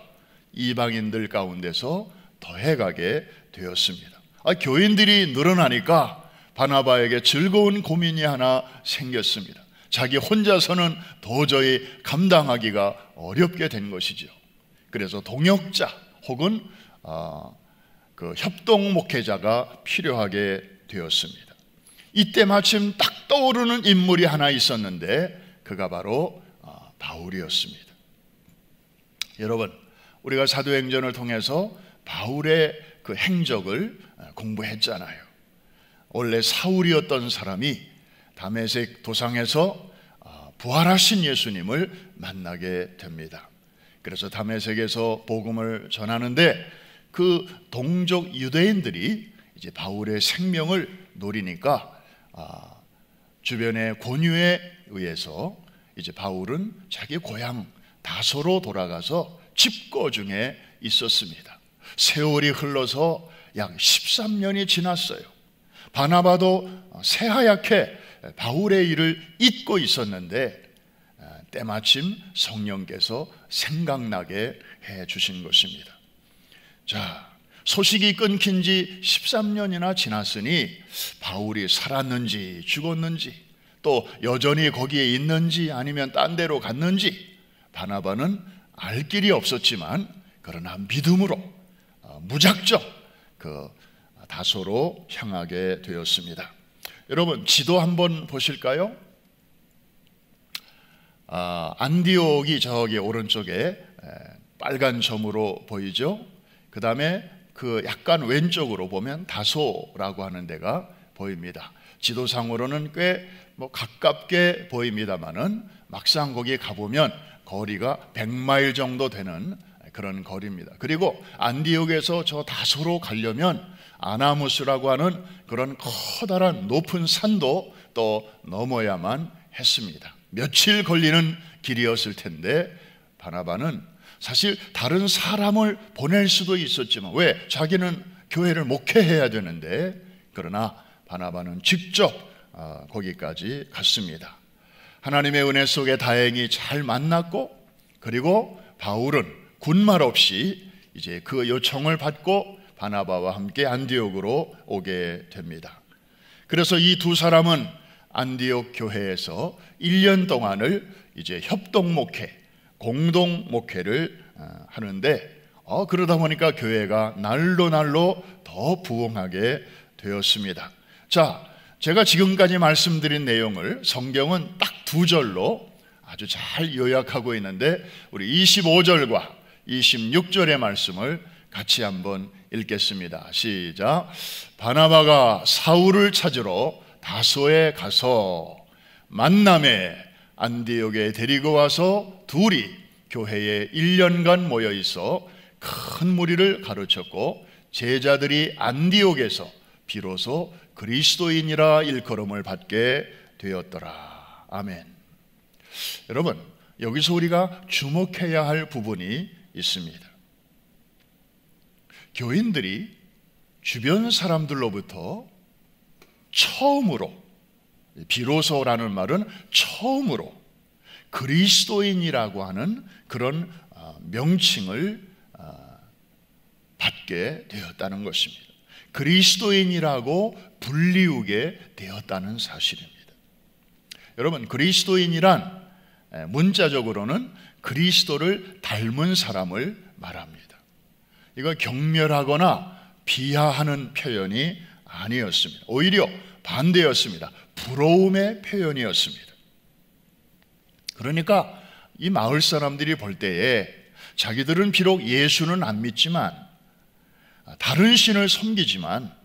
이방인들 가운데서 더해가게 되었습니다. 교인들이 늘어나니까 바나바에게 즐거운 고민이 하나 생겼습니다. 자기 혼자서는 도저히 감당하기가 어렵게 된 것이죠. 그래서 동역자 혹은 그 협동 목회자가 필요하게 되었습니다. 이때 마침 딱 떠오르는 인물이 하나 있었는데 그가 바로 바울이었습니다. 여러분, 우리가 사도행전을 통해서 바울의 그 행적을 공부했잖아요. 원래 사울이었던 사람이 다메섹 도상에서 부활하신 예수님을 만나게 됩니다. 그래서 다메섹에서 복음을 전하는데 그 동족 유대인들이 이제 바울의 생명을 노리니까 주변의 권유에 의해서 이제 바울은 자기 고향 다소로 돌아가서 집거 중에 있었습니다. 세월이 흘러서 약 13년이 지났어요. 바나바도 새하얗게 바울의 일을 잊고 있었는데 때마침 성령께서 생각나게 해 주신 것입니다. 자, 소식이 끊긴 지 13년이나 지났으니 바울이 살았는지 죽었는지, 또 여전히 거기에 있는지 아니면 딴 데로 갔는지 바나바는 알 길이 없었지만, 그러나 믿음으로 무작정 그 다소로 향하게 되었습니다. 여러분, 지도 한번 보실까요? 안디옥이 저기 오른쪽에 빨간 점으로 보이죠? 그 다음에 그 약간 왼쪽으로 보면 다소라고 하는 데가 보입니다. 지도상으로는 꽤 가깝게 보입니다만은 막상 거기 가보면 거리가 100마일 정도 되는 그런 거리입니다. 그리고 안디옥에서 저 다소로 가려면 아나무스라고 하는 그런 커다란 높은 산도 또 넘어야만 했습니다. 며칠 걸리는 길이었을 텐데 바나바는 사실 다른 사람을 보낼 수도 있었지만, 왜? 자기는 교회를 목회해야 되는데, 그러나 바나바는 직접 거기까지 갔습니다. 하나님의 은혜 속에 다행히 잘 만났고, 그리고 바울은 군말 없이 이제 그 요청을 받고 바나바와 함께 안디옥으로 오게 됩니다. 그래서 이 두 사람은 안디옥 교회에서 1년 동안을 이제 협동 목회, 공동 목회를 하는데 그러다 보니까 교회가 날로 날로 더 부흥하게 되었습니다. 자, 제가 지금까지 말씀드린 내용을 성경은 딱 2절로 아주 잘 요약하고 있는데, 우리 25절과 26절의 말씀을 같이 한번 읽겠습니다. 시작. 바나바가 사울을 찾으러 다소에 가서 만남에 안디옥에 데리고 와서 둘이 교회에 1년간 모여 있어 큰 무리를 가르쳤고 제자들이 안디옥에서 비로소 그리스도인이라 일컬음을 받게 되었더라. 아멘. 여러분, 여기서 우리가 주목해야 할 부분이 있습니다. 교인들이 주변 사람들로부터 처음으로, 비로소라는 말은 처음으로 그리스도인이라고 하는 그런 명칭을 받게 되었다는 것입니다. 그리스도인이라고 불리우게 되었다는 사실입니다. 여러분, 그리스도인이란 문자적으로는 그리스도를 닮은 사람을 말합니다. 이거 경멸하거나 비하하는 표현이 아니었습니다. 오히려 반대였습니다. 부러움의 표현이었습니다. 그러니까 이 마을 사람들이 볼 때에 자기들은 비록 예수는 안 믿지만, 다른 신을 섬기지만,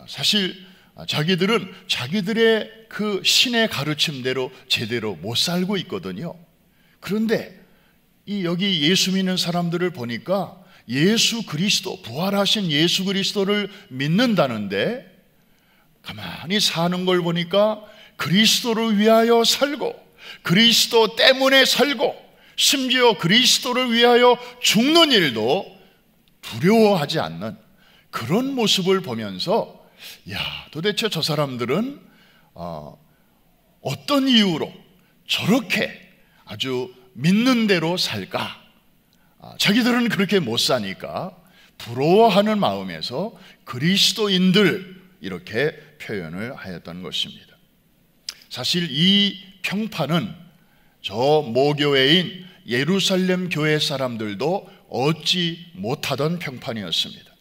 사실 자기들은 자기들의 그 신의 가르침대로 제대로 못 살고 있거든요. 그런데 여기 예수 믿는 사람들을 보니까 예수 그리스도, 부활하신 예수 그리스도를 믿는다는데 가만히 사는 걸 보니까 그리스도를 위하여 살고 그리스도 때문에 살고 심지어 그리스도를 위하여 죽는 일도 두려워하지 않는 그런 모습을 보면서, 야, 도대체 저 사람들은 어떤 이유로 저렇게 아주 믿는 대로 살까? 자기들은 그렇게 못 사니까 부러워하는 마음에서 그리스도인들 이렇게 표현을 하였던 것입니다. 사실 이 평판은 저 모교회인 예루살렘 교회 사람들도 얻지 못하던 평판이었습니다.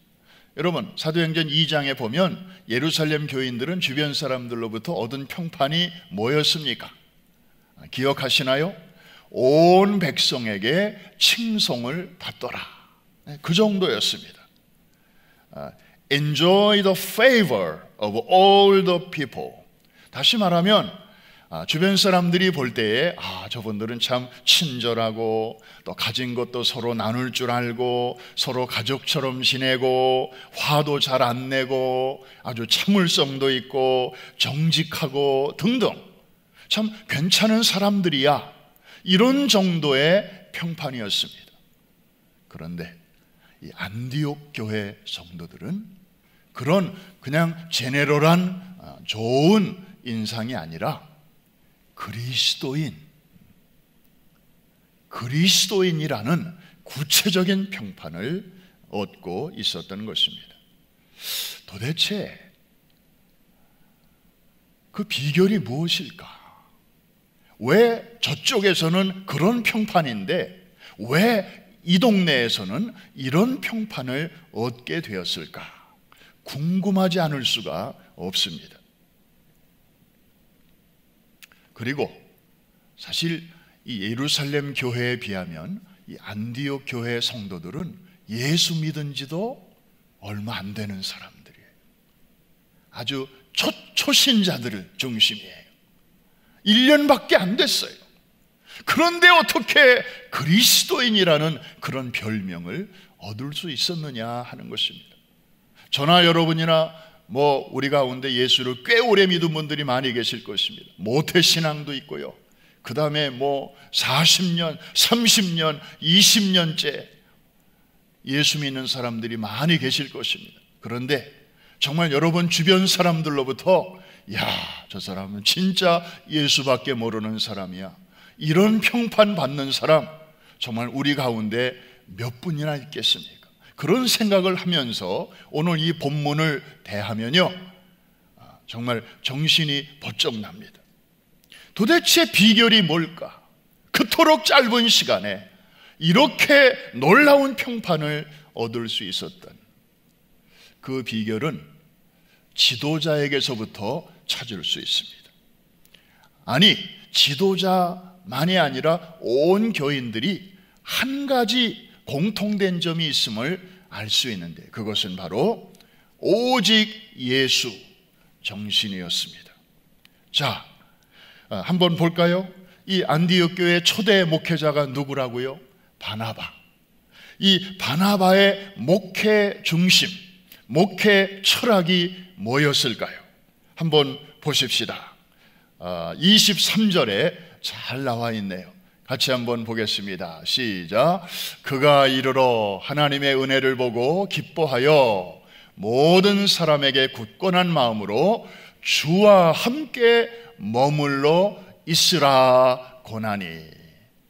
여러분, 사도행전 2장에 보면 예루살렘 교인들은 주변 사람들로부터 얻은 평판이 뭐였습니까? 기억하시나요? 온 백성에게 칭송을 받더라. 그 정도였습니다. Enjoy the favor of all the people. 다시 말하면 주변 사람들이 볼 때에 저분들은 참 친절하고 또 가진 것도 서로 나눌 줄 알고 서로 가족처럼 지내고 화도 잘 안 내고 아주 참을성도 있고 정직하고 등등 참 괜찮은 사람들이야, 이런 정도의 평판이었습니다. 그런데 이 안디옥 교회 성도들은 그런 그냥 제네럴한 좋은 인상이 아니라 그리스도인이라는 구체적인 평판을 얻고 있었던 것입니다. 도대체 그 비결이 무엇일까? 왜 저쪽에서는 그런 평판인데 왜 이 동네에서는 이런 평판을 얻게 되었을까? 궁금하지 않을 수가 없습니다. 그리고 사실 이 예루살렘 교회에 비하면 이 안디옥 교회 성도들은 예수 믿은 지도 얼마 안 되는 사람들이에요. 아주 초신자들을 중심이에요. 1년밖에 안 됐어요. 그런데 어떻게 그리스도인이라는 그런 별명을 얻을 수 있었느냐 하는 것입니다. 저나 여러분이나 우리 가운데 예수를 꽤 오래 믿은 분들이 많이 계실 것입니다. 모태신앙도 있고요. 그 다음에 40년, 30년, 20년째 예수 믿는 사람들이 많이 계실 것입니다. 그런데 정말 여러분 주변 사람들로부터 저 사람은 진짜 예수밖에 모르는 사람이야, 이런 평판 받는 사람 정말 우리 가운데 몇 분이나 있겠습니까? 그런 생각을 하면서 오늘 이 본문을 대하면요, 정말 정신이 번쩍 납니다. 도대체 비결이 뭘까? 그토록 짧은 시간에 이렇게 놀라운 평판을 얻을 수 있었던 그 비결은 지도자에게서부터 찾을 수 있습니다. 아니, 지도자만이 아니라 온 교인들이 한 가지 공통된 점이 있음을 알 수 있는데, 그것은 바로 오직 예수 정신이었습니다. 자, 한번 볼까요? 이 안디옥 교회 초대 목회자가 누구라고요? 바나바. 이 바나바의 목회 중심, 목회 철학이 뭐였을까요? 한번 보십시다. 23절에 잘 나와 있네요. 같이 한번 보겠습니다. 시작. 그가 이르러 하나님의 은혜를 보고 기뻐하여 모든 사람에게 굳건한 마음으로 주와 함께 머물러 있으라 고나니.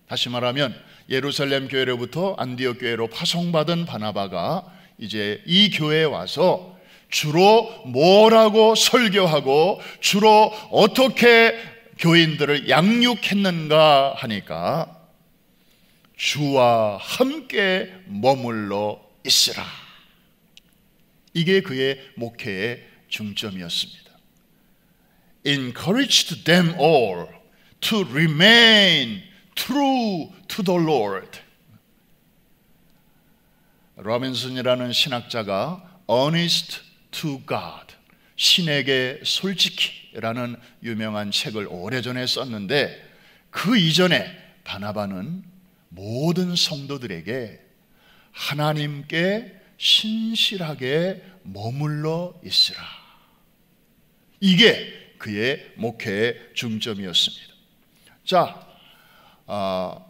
다시 말하면 예루살렘 교회로부터 안디옥 교회로 파송받은 바나바가 이제 이 교회에 와서 주로 뭐라고 설교하고 주로 어떻게 교인들을 양육했는가 하니까 주와 함께 머물러 있으라. 이게 그의 목회의 중점이었습니다. Encouraged them all to remain true to the Lord. 로빈슨이라는 신학자가 Honest to God, 신에게 솔직히라는 유명한 책을 오래전에 썼는데, 그 이전에 바나바는 모든 성도들에게 하나님께 신실하게 머물러 있으라. 이게 그의 목회의 중점이었습니다. 자,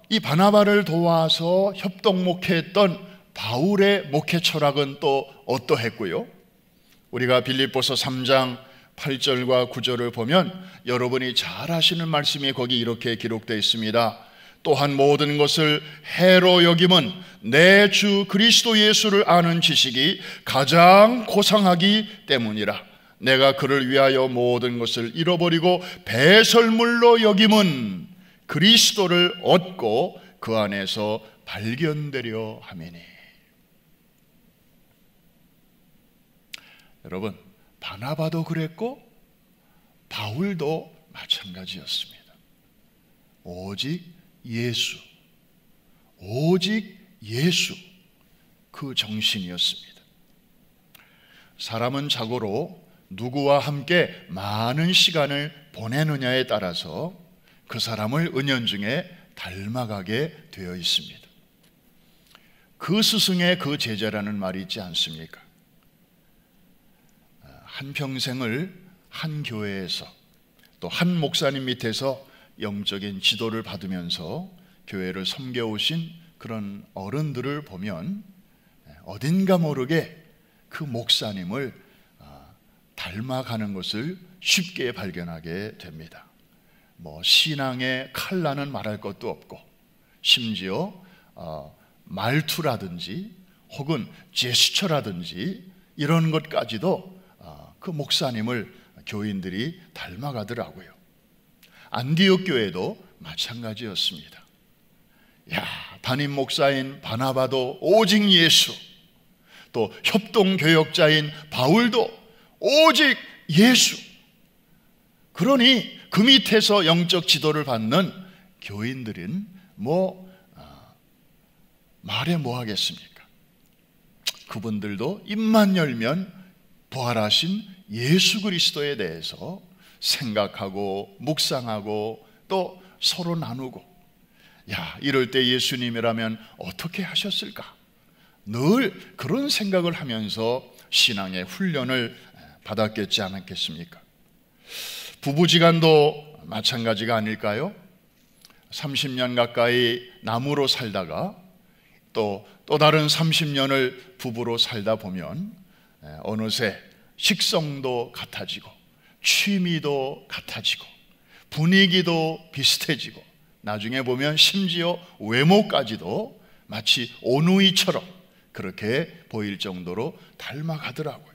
이 바나바를 도와서 협동 목회했던 바울의 목회 철학은 또 어떠했고요? 우리가 빌립보서 3장 8절과 9절을 보면 여러분이 잘 아시는 말씀이 거기 이렇게 기록되어 있습니다. 또한 모든 것을 해로 여김은 내 주 그리스도 예수를 아는 지식이 가장 고상하기 때문이라. 내가 그를 위하여 모든 것을 잃어버리고 배설물로 여김은 그리스도를 얻고 그 안에서 발견되려 함이니. 여러분, 바나바도 그랬고 바울도 마찬가지였습니다. 오직 예수, 오직 예수, 그 정신이었습니다. 사람은 자고로 누구와 함께 많은 시간을 보내느냐에 따라서 그 사람을 은연중에 닮아가게 되어 있습니다. 그 스승의 그 제자라는 말이 있지 않습니까? 한평생을 한 교회에서 또 한 목사님 밑에서 영적인 지도를 받으면서 교회를 섬겨오신 그런 어른들을 보면 어딘가 모르게 그 목사님을 닮아가는 것을 쉽게 발견하게 됩니다. 신앙의 칼라는 말할 것도 없고, 심지어 말투라든지 혹은 제스처라든지 이런 것까지도 그 목사님을 교인들이 닮아가더라고요. 안디옥 교회도 마찬가지였습니다. 담임 목사인 바나바도 오직 예수, 또 협동교역자인 바울도 오직 예수. 그러니 그 밑에서 영적 지도를 받는 교인들은 말해 뭐 하겠습니까? 그분들도 입만 열면 부활하신 예수 그리스도에 대해서 생각하고 묵상하고 또 서로 나누고, 이럴 때 예수님이라면 어떻게 하셨을까? 늘 그런 생각을 하면서 신앙의 훈련을 받았겠지 않았겠습니까? 부부지간도 마찬가지가 아닐까요? 30년 가까이 나무로 살다가 또 다른 30년을 부부로 살다 보면 어느새 식성도 같아지고 취미도 같아지고 분위기도 비슷해지고 나중에 보면 심지어 외모까지도 마치 오누이처럼 그렇게 보일 정도로 닮아가더라고요.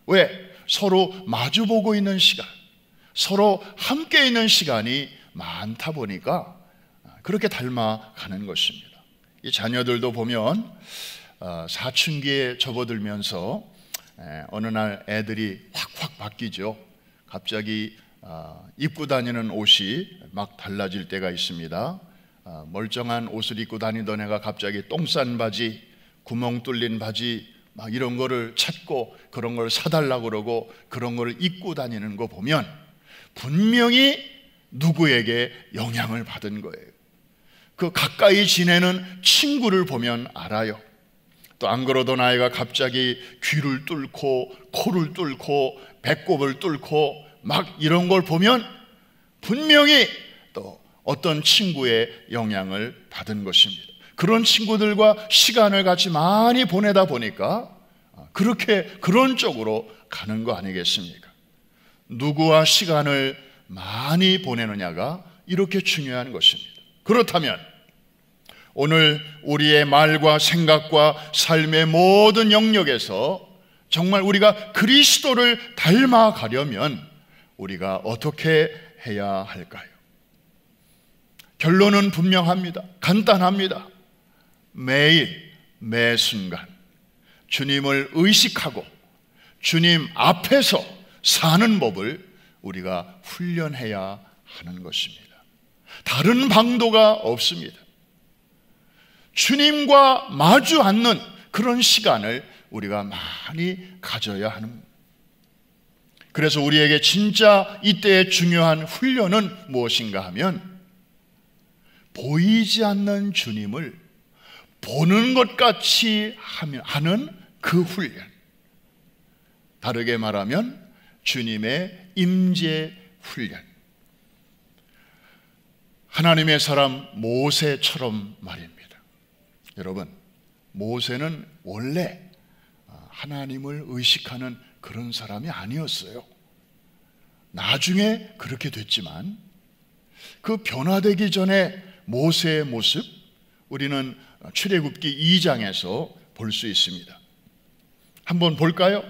왜? 서로 마주보고 있는 시간, 서로 함께 있는 시간이 많다 보니까 그렇게 닮아가는 것입니다. 이 자녀들도 보면 사춘기에 접어들면서 어느 날 애들이 확 바뀌죠. 갑자기 입고 다니는 옷이 막 달라질 때가 있습니다. 멀쩡한 옷을 입고 다니던 애가 갑자기 똥 싼 바지, 구멍 뚫린 바지 막 이런 거를 찾고 그런 걸 사달라고 그러고 그런 걸 입고 다니는 거 보면 분명히 누구에게 영향을 받은 거예요. 그 가까이 지내는 친구를 보면 알아요. 또 안 그러던 아이가 갑자기 귀를 뚫고 코를 뚫고 배꼽을 뚫고 막 이런 걸 보면 분명히 또 어떤 친구의 영향을 받은 것입니다. 그런 친구들과 시간을 같이 많이 보내다 보니까 그렇게 그런 쪽으로 가는 거 아니겠습니까? 누구와 시간을 많이 보내느냐가 이렇게 중요한 것입니다. 그렇다면 오늘 우리의 말과 생각과 삶의 모든 영역에서 정말 우리가 그리스도를 닮아가려면 우리가 어떻게 해야 할까요? 결론은 분명합니다. 간단합니다. 매일 매 순간 주님을 의식하고 주님 앞에서 사는 법을 우리가 훈련해야 하는 것입니다. 다른 방도가 없습니다. 주님과 마주 앉는 그런 시간을 우리가 많이 가져야 하는. 그래서 우리에게 진짜 이때의 중요한 훈련은 무엇인가 하면 보이지 않는 주님을 보는 것 같이 하는 그 훈련. 다르게 말하면 주님의 임재 훈련. 하나님의 사람 모세처럼 말입니다. 여러분, 모세는 원래 하나님을 의식하는 그런 사람이 아니었어요. 나중에 그렇게 됐지만 그 변화되기 전에 모세의 모습 우리는 출애굽기 2장에서 볼 수 있습니다. 한번 볼까요?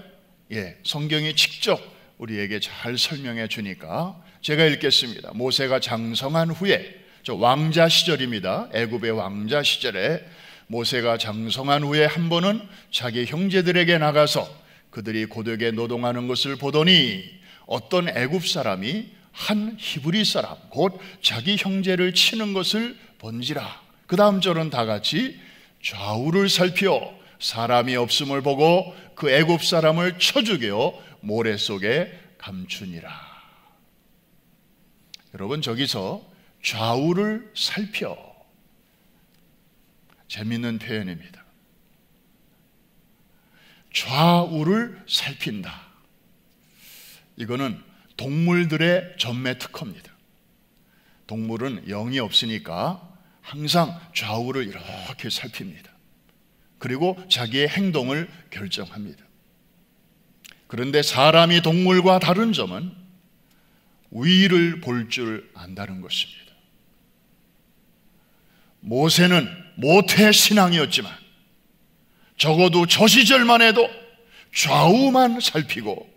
성경이 직접 우리에게 잘 설명해 주니까 제가 읽겠습니다. 모세가 장성한 후에, 저 왕자 시절입니다. 애굽의 왕자 시절에 모세가 장성한 후에 한 번은 자기 형제들에게 나가서 그들이 고되게 노동하는 것을 보더니 어떤 애굽 사람이 한 히브리 사람 곧 자기 형제를 치는 것을 본지라. 그 다음 절은 다 같이 좌우를 살펴 사람이 없음을 보고 그 애굽 사람을 쳐 죽여 모래 속에 감추니라. 여러분, 저기서 좌우를 살펴, 재밌는 표현입니다. 좌우를 살핀다. 이거는 동물들의 전매 특허입니다. 동물은 영이 없으니까 항상 좌우를 이렇게 살핍니다. 그리고 자기의 행동을 결정합니다. 그런데 사람이 동물과 다른 점은 위를 볼 줄 안다는 것입니다. 모세는 모태 신앙이었지만 적어도 저 시절만 해도 좌우만 살피고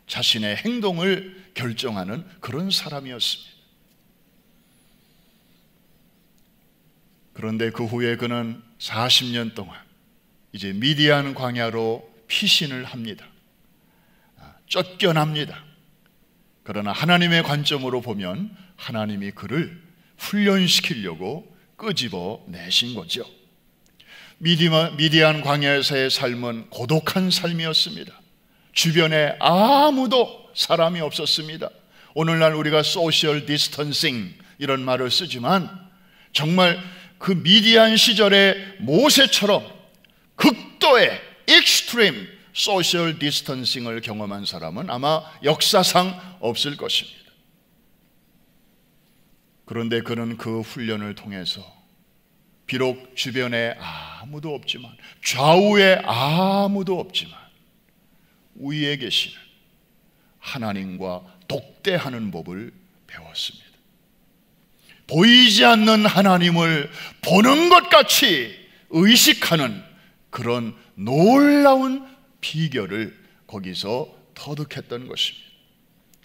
자신의 행동을 결정하는 그런 사람이었습니다. 그런데 그 후에 그는 40년 동안 이제 미디안 광야로 피신을 합니다. 쫓겨납니다. 그러나 하나님의 관점으로 보면 하나님이 그를 훈련시키려고 끄집어 내신 거죠. 미디안 광야에서의 삶은 고독한 삶이었습니다. 주변에 아무도 사람이 없었습니다. 오늘날 우리가 소셜 디스턴싱 이런 말을 쓰지만 정말 그 미디안 시절의 모세처럼 극도의 익스트림 소셜 디스턴싱을 경험한 사람은 아마 역사상 없을 것입니다. 그런데 그는 그 훈련을 통해서 비록 주변에 아무도 없지만, 좌우에 아무도 없지만 위에 계시는 하나님과 독대하는 법을 배웠습니다. 보이지 않는 하나님을 보는 것 같이 의식하는 그런 놀라운 비결을 거기서 터득했던 것입니다.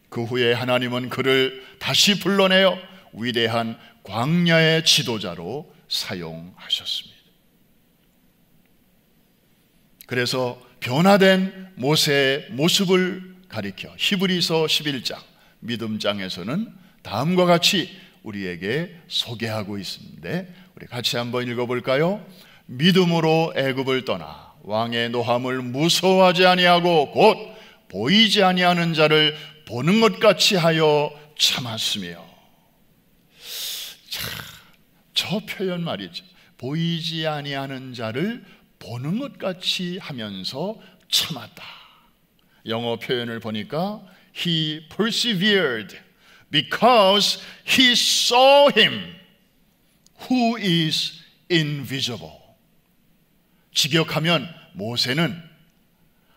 그 후에 하나님은 그를 다시 불러내어 위대한 광야의 지도자로 사용하셨습니다. 그래서 변화된 모세의 모습을 가리켜 히브리서 11장 믿음장에서는 다음과 같이 우리에게 소개하고 있는데 우리 같이 한번 읽어볼까요? 믿음으로 애굽을 떠나 왕의 노함을 무서워하지 아니하고 곧 보이지 아니하는 자를 보는 것 같이 하여 참았으며. 자, 저 표현 말이죠. 보이지 아니하는 자를 보는 것 같이 하면서 참았다. 영어 표현을 보니까 He persevered because he saw him who is invisible. 직역하면 모세는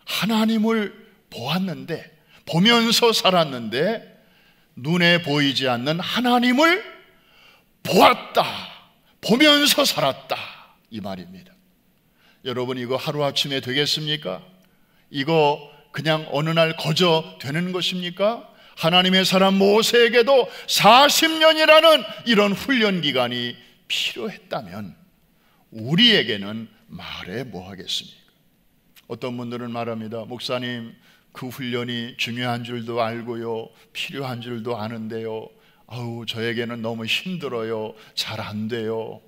하나님을 보았는데, 보면서 살았는데 눈에 보이지 않는 하나님을 보았다, 보면서 살았다, 이 말입니다. 여러분, 이거 하루아침에 되겠습니까? 이거 그냥 어느 날 거저 되는 것입니까? 하나님의 사람 모세에게도 40년이라는 이런 훈련 기간이 필요했다면 우리에게는 말해 뭐 하겠습니까? 어떤 분들은 말합니다. 목사님, 그 훈련이 중요한 줄도 알고요, 필요한 줄도 아는데요, 아우, 저에게는 너무 힘들어요, 잘 안 돼요.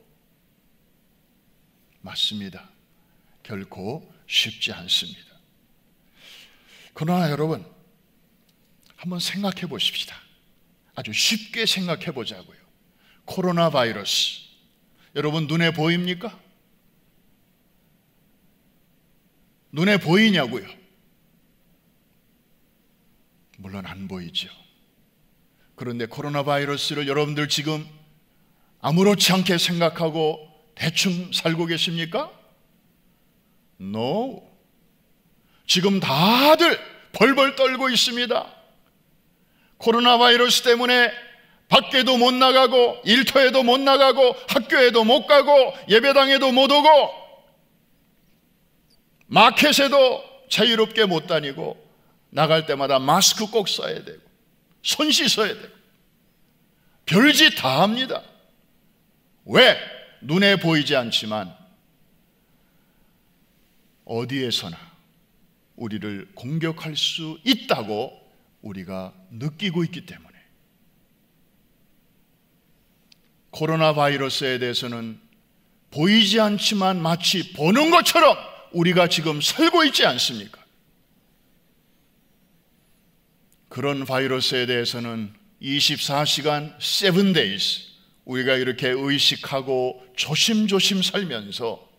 맞습니다. 결코 쉽지 않습니다. 그러나 여러분, 한번 생각해 보십시다. 아주 쉽게 생각해 보자고요. 코로나 바이러스, 여러분 눈에 보입니까? 눈에 보이냐고요? 물론 안 보이죠. 그런데 코로나 바이러스를 여러분들 지금 아무렇지 않게 생각하고 대충 살고 계십니까? No. 지금 다들 벌벌 떨고 있습니다. 코로나 바이러스 때문에 밖에도 못 나가고, 일터에도 못 나가고, 학교에도 못 가고, 예배당에도 못 오고, 마켓에도 자유롭게 못 다니고, 나갈 때마다 마스크 꼭 써야 되고, 손 씻어야 되고, 별짓 다 합니다. 왜? 눈에 보이지 않지만 어디에서나 우리를 공격할 수 있다고 우리가 느끼고 있기 때문에. 코로나 바이러스에 대해서는 보이지 않지만 마치 보는 것처럼 우리가 지금 살고 있지 않습니까? 그런 바이러스에 대해서는 24시간 7 days 우리가 이렇게 의식하고 조심조심 살면서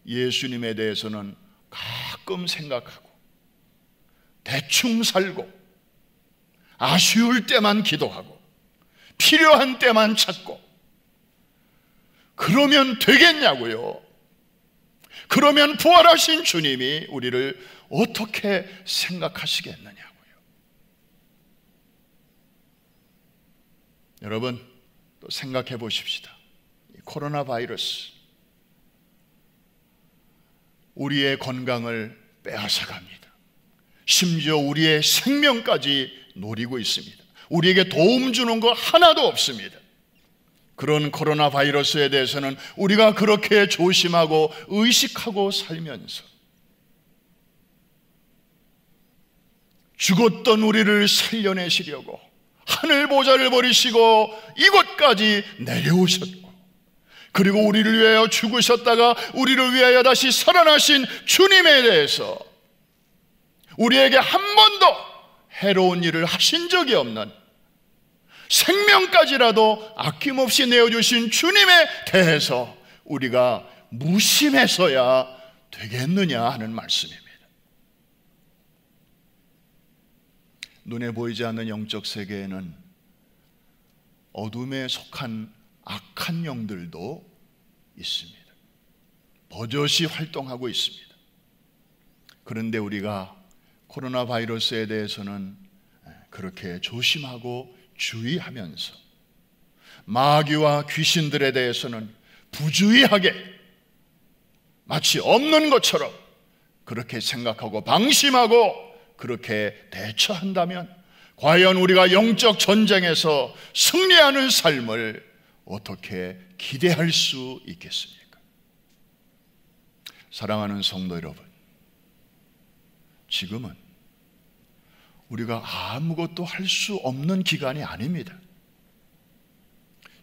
예수님에 대해서는 가끔 생각하고 대충 살고 아쉬울 때만 기도하고 필요한 때만 찾고 그러면 되겠냐고요? 그러면 부활하신 주님이 우리를 어떻게 생각하시겠느냐고요? 여러분, 또 생각해 보십시다. 코로나 바이러스 우리의 건강을 빼앗아갑니다. 심지어 우리의 생명까지 노리고 있습니다. 우리에게 도움 주는 거 하나도 없습니다. 그런 코로나 바이러스에 대해서는 우리가 그렇게 조심하고 의식하고 살면서 죽었던 우리를 살려내시려고 하늘 보좌를 버리시고 이곳까지 내려오셨고, 그리고 우리를 위하여 죽으셨다가 우리를 위하여 다시 살아나신 주님에 대해서 우리에게 한 번도 해로운 일을 하신 적이 없는, 생명까지라도 아낌없이 내어주신 주님에 대해서 우리가 무심해서야 되겠느냐 하는 말씀입니다. 눈에 보이지 않는 영적 세계에는 어둠에 속한 악한 영들도 있습니다. 버젓이 활동하고 있습니다. 그런데 우리가 코로나 바이러스에 대해서는 그렇게 조심하고 주의하면서 마귀와 귀신들에 대해서는 부주의하게 마치 없는 것처럼 그렇게 생각하고 방심하고 그렇게 대처한다면 과연 우리가 영적 전쟁에서 승리하는 삶을 어떻게 기대할 수 있겠습니까? 사랑하는 성도 여러분, 지금은 우리가 아무것도 할 수 없는 기간이 아닙니다.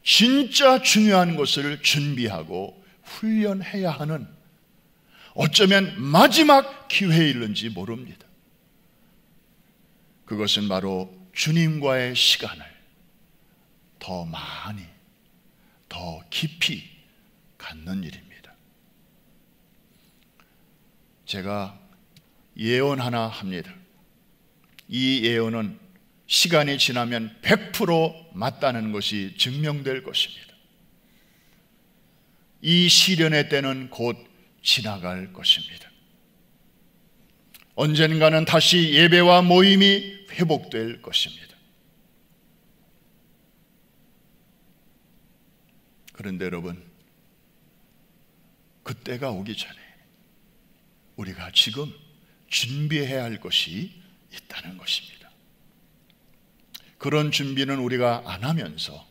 진짜 중요한 것을 준비하고 훈련해야 하는 어쩌면 마지막 기회일는지 모릅니다. 그것은 바로 주님과의 시간을 더 많이, 더 깊이 갖는 일입니다. 제가 예언 하나 합니다. 이 예언은 시간이 지나면 100% 맞다는 것이 증명될 것입니다. 이 시련의 때는 곧 지나갈 것입니다. 언젠가는 다시 예배와 모임이 회복될 것입니다. 그런데 여러분, 그때가 오기 전에 우리가 지금 준비해야 할 것이 있다는 것입니다. 그런 준비는 우리가 안 하면서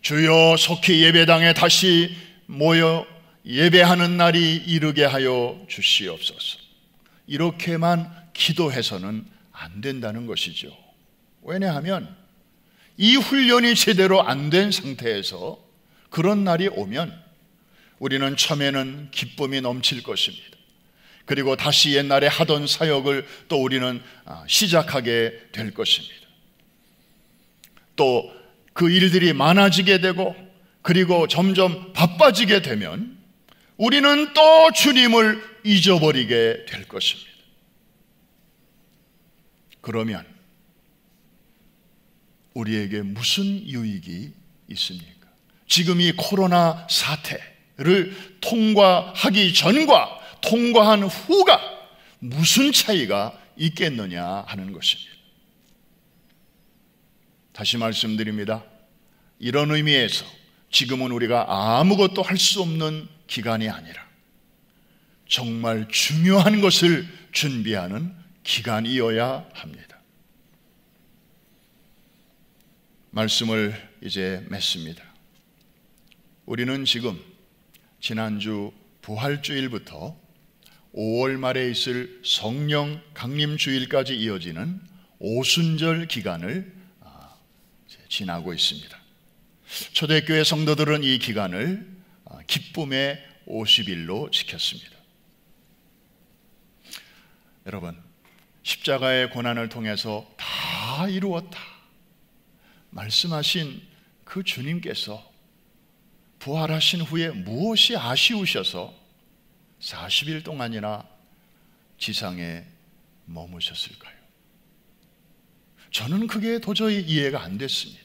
주여 속히 예배당에 다시 모여 예배하는 날이 이르게 하여 주시옵소서, 이렇게만 기도해서는 안 된다는 것이죠. 왜냐하면 이 훈련이 제대로 안 된 상태에서 그런 날이 오면 우리는 처음에는 기쁨이 넘칠 것입니다. 그리고 다시 옛날에 하던 사역을 또 우리는 시작하게 될 것입니다. 또 그 일들이 많아지게 되고 그리고 점점 바빠지게 되면 우리는 또 주님을 잊어버리게 될 것입니다. 그러면 우리에게 무슨 유익이 있습니까? 지금 이 코로나 사태를 통과하기 전과 통과한 후가 무슨 차이가 있겠느냐 하는 것입니다. 다시 말씀드립니다. 이런 의미에서 지금은 우리가 아무것도 할 수 없는 기간이 아니라 정말 중요한 것을 준비하는 기간이어야 합니다. 말씀을 이제 맺습니다. 우리는 지금 지난주 부활주일부터 5월 말에 있을 성령 강림주일까지 이어지는 오순절 기간을 지나고 있습니다. 초대교회 성도들은 이 기간을 기쁨의 50일로 지켰습니다. 여러분, 십자가의 고난을 통해서 다 이루었다 말씀하신 그 주님께서 부활하신 후에 무엇이 아쉬우셔서 40일 동안이나 지상에 머무셨을까요? 저는 그게 도저히 이해가 안 됐습니다.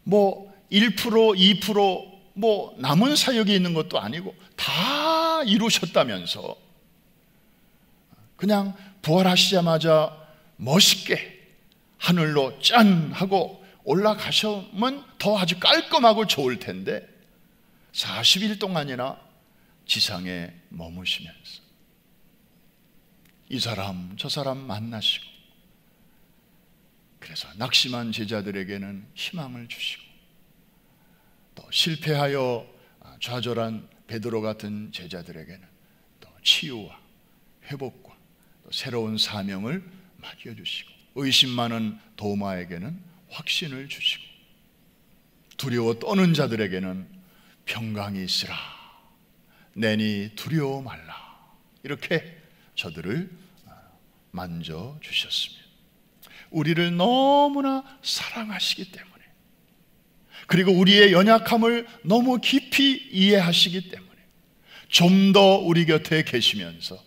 1%, 2% 남은 사역이 있는 것도 아니고 다 이루셨다면서 그냥 부활하시자마자 멋있게 하늘로 짠 하고 올라가시면 더 아주 깔끔하고 좋을 텐데 40일 동안이나 지상에 머무시면서 이 사람 저 사람 만나시고 그래서 낙심한 제자들에게는 희망을 주시고 또 실패하여 좌절한 베드로 같은 제자들에게는 또 치유와 회복과 또 새로운 사명을 맡겨주시고 의심 많은 도마에게는 확신을 주시고 두려워 떠는 자들에게는 평강이 있으라 내니 두려워 말라 이렇게 저들을 만져주셨습니다. 우리를 너무나 사랑하시기 때문에 그리고 우리의 연약함을 너무 깊이 이해하시기 때문에 좀 더 우리 곁에 계시면서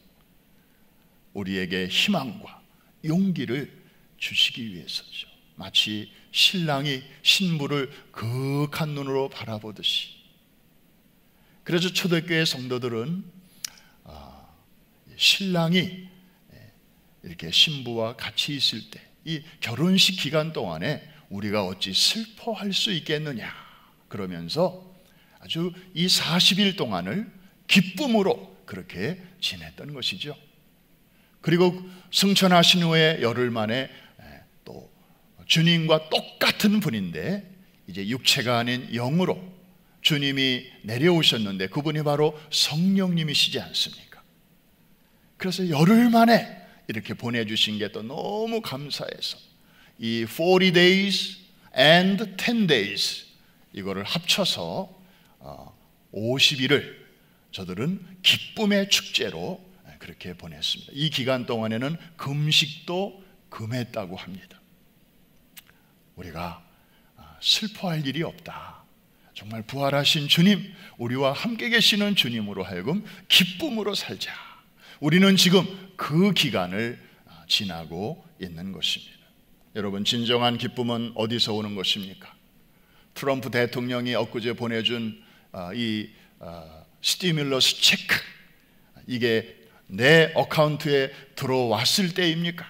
우리에게 희망과 용기를 주시기 위해서죠. 마치 신랑이 신부를 그윽한 눈으로 바라보듯이. 그래서 초대교회 성도들은 신랑이 이렇게 신부와 같이 있을 때 이 결혼식 기간 동안에 우리가 어찌 슬퍼할 수 있겠느냐 그러면서 아주 이 40일 동안을 기쁨으로 그렇게 지냈던 것이죠. 그리고 승천하신 후에 열흘 만에 또 주님과 똑같은 분인데 이제 육체가 아닌 영으로 주님이 내려오셨는데 그분이 바로 성령님이시지 않습니까? 그래서 열흘 만에 이렇게 보내주신 게 또 너무 감사해서 이 40 days and 10 days, 이거를 합쳐서 50일을 저들은 기쁨의 축제로 그렇게 보냈습니다. 이 기간 동안에는 금식도 금했다고 합니다. 우리가 슬퍼할 일이 없다. 정말 부활하신 주님, 우리와 함께 계시는 주님으로 하여금 기쁨으로 살자. 우리는 지금 그 기간을 지나고 있는 것입니다. 여러분, 진정한 기쁨은 어디서 오는 것입니까? 트럼프 대통령이 엊그제 보내준 이 스티뮬러스 체크, 이게 내 어카운트에 들어왔을 때입니까?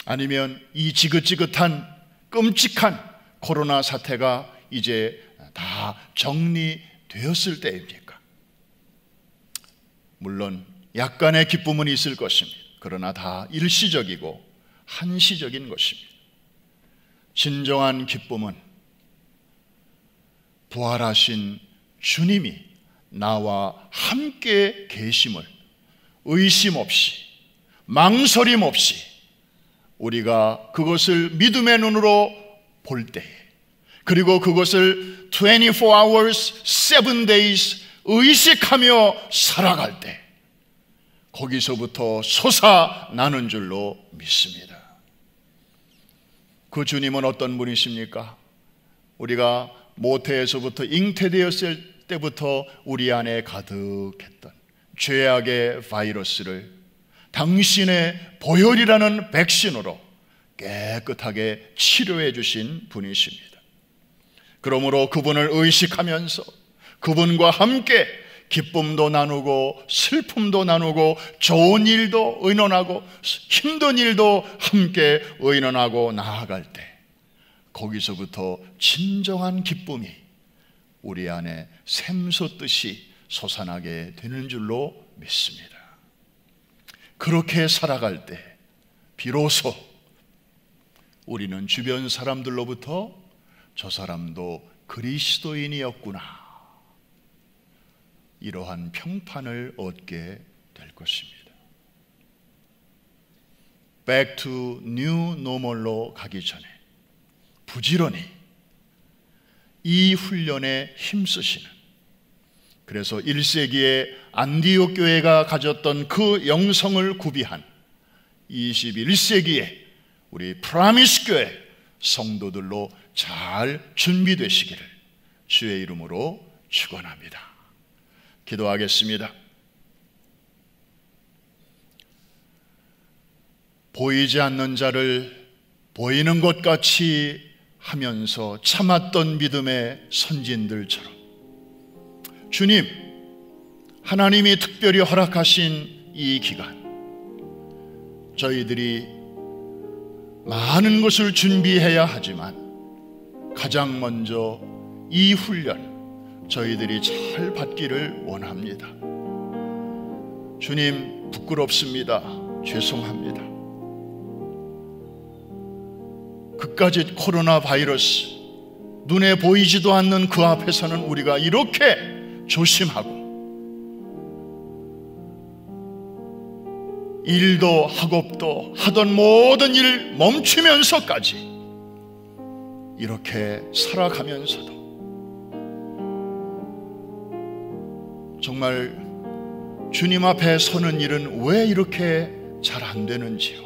아니면 이 지긋지긋한 끔찍한 코로나 사태가 이제 다 정리되었을 때입니까? 물론 약간의 기쁨은 있을 것입니다. 그러나 다 일시적이고 한시적인 것입니다. 진정한 기쁨은 부활하신 주님이 나와 함께 계심을 의심 없이 망설임 없이 우리가 그것을 믿음의 눈으로 볼 때, 그리고 그것을 24 hours, 7 days 의식하며 살아갈 때, 거기서부터 솟아나는 줄로 믿습니다. 그 주님은 어떤 분이십니까? 우리가 모태에서부터 잉태되었을 때부터 우리 안에 가득했던 죄악의 바이러스를 당신의 보혈이라는 백신으로 깨끗하게 치료해 주신 분이십니다. 그러므로 그분을 의식하면서 그분과 함께 기쁨도 나누고 슬픔도 나누고 좋은 일도 의논하고 힘든 일도 함께 의논하고 나아갈 때, 거기서부터 진정한 기쁨이 우리 안에 샘솟듯이 솟아나게 되는 줄로 믿습니다. 그렇게 살아갈 때 비로소 우리는 주변 사람들로부터 저 사람도 그리스도인이었구나, 이러한 평판을 얻게 될 것입니다. Back to New Normal로 가기 전에 부지런히 이 훈련에 힘쓰시는, 그래서 1세기에 안디옥 교회가 가졌던 그 영성을 구비한 21세기에 우리 프라미스 교회 성도들로 잘 준비되시기를 주의 이름으로 축원합니다. 기도하겠습니다. 보이지 않는 자를 보이는 것 같이 하면서 참았던 믿음의 선진들처럼, 주님, 하나님이 특별히 허락하신 이 기간, 저희들이 많은 것을 준비해야 하지만 가장 먼저 이 훈련 저희들이 잘 받기를 원합니다. 주님, 부끄럽습니다. 죄송합니다. 그까짓 코로나 바이러스, 눈에 보이지도 않는 그 앞에서는 우리가 이렇게 조심하고 일도 학업도 하던 모든 일 멈추면서까지 이렇게 살아가면서도 정말 주님 앞에 서는 일은 왜 이렇게 잘 안 되는지요?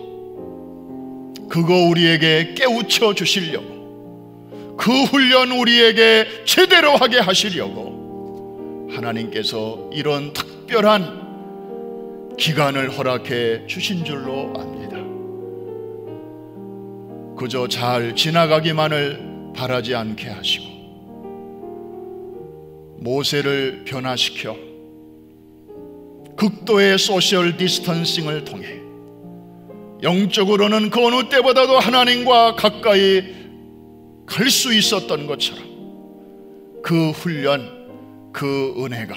그거 우리에게 깨우쳐 주시려고, 그 훈련 우리에게 제대로 하게 하시려고 하나님께서 이런 특별한 기간을 허락해 주신 줄로 압니다. 그저 잘 지나가기만을 바라지 않게 하시고 모세를 변화시켜 극도의 소셜 디스턴싱을 통해 영적으로는 그 어느 때보다도 하나님과 가까이 갈 수 있었던 것처럼 그 훈련, 그 은혜가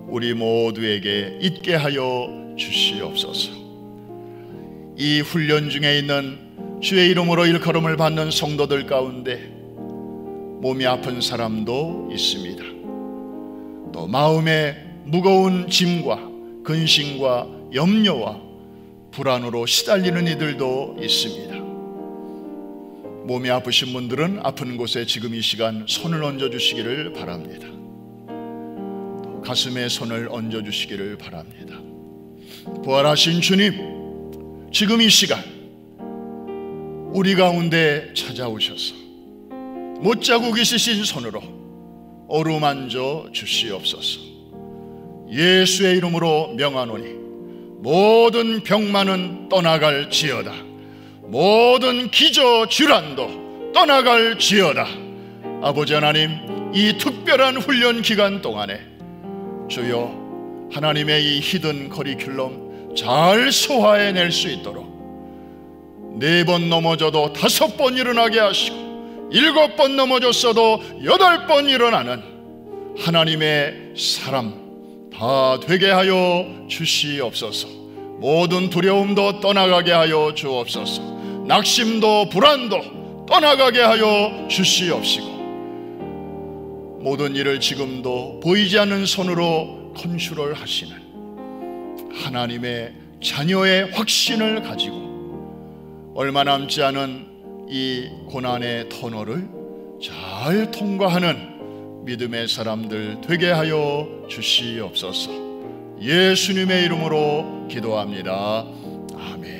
우리 모두에게 있게 하여 주시옵소서. 이 훈련 중에 있는 주의 이름으로 일컬음을 받는 성도들 가운데 몸이 아픈 사람도 있습니다. 또 마음에 무거운 짐과 근심과 염려와 불안으로 시달리는 이들도 있습니다. 몸이 아프신 분들은 아픈 곳에 지금 이 시간 손을 얹어주시기를 바랍니다. 가슴에 손을 얹어주시기를 바랍니다. 부활하신 주님, 지금 이 시간 우리 가운데 찾아오셔서 못자국 있으신 손으로 어루만져 주시옵소서. 예수의 이름으로 명하노니 모든 병만은 떠나갈지어다. 모든 기저 질환도 떠나갈지어다. 아버지 하나님, 이 특별한 훈련 기간 동안에 주여 하나님의 이 히든 커리큘럼 잘 소화해낼 수 있도록 4번 넘어져도 5번 일어나게 하시고 7번 넘어졌어도 8번 일어나는 하나님의 사람 다 되게 하여 주시옵소서. 모든 두려움도 떠나가게 하여 주옵소서. 낙심도 불안도 떠나가게 하여 주시옵시고, 모든 일을 지금도 보이지 않는 손으로 컨트롤 하시는 하나님의 자녀의 확신을 가지고 얼마 남지 않은 이 고난의 터널을 잘 통과하는 믿음의 사람들 되게 하여 주시옵소서. 예수님의 이름으로 기도합니다. 아멘.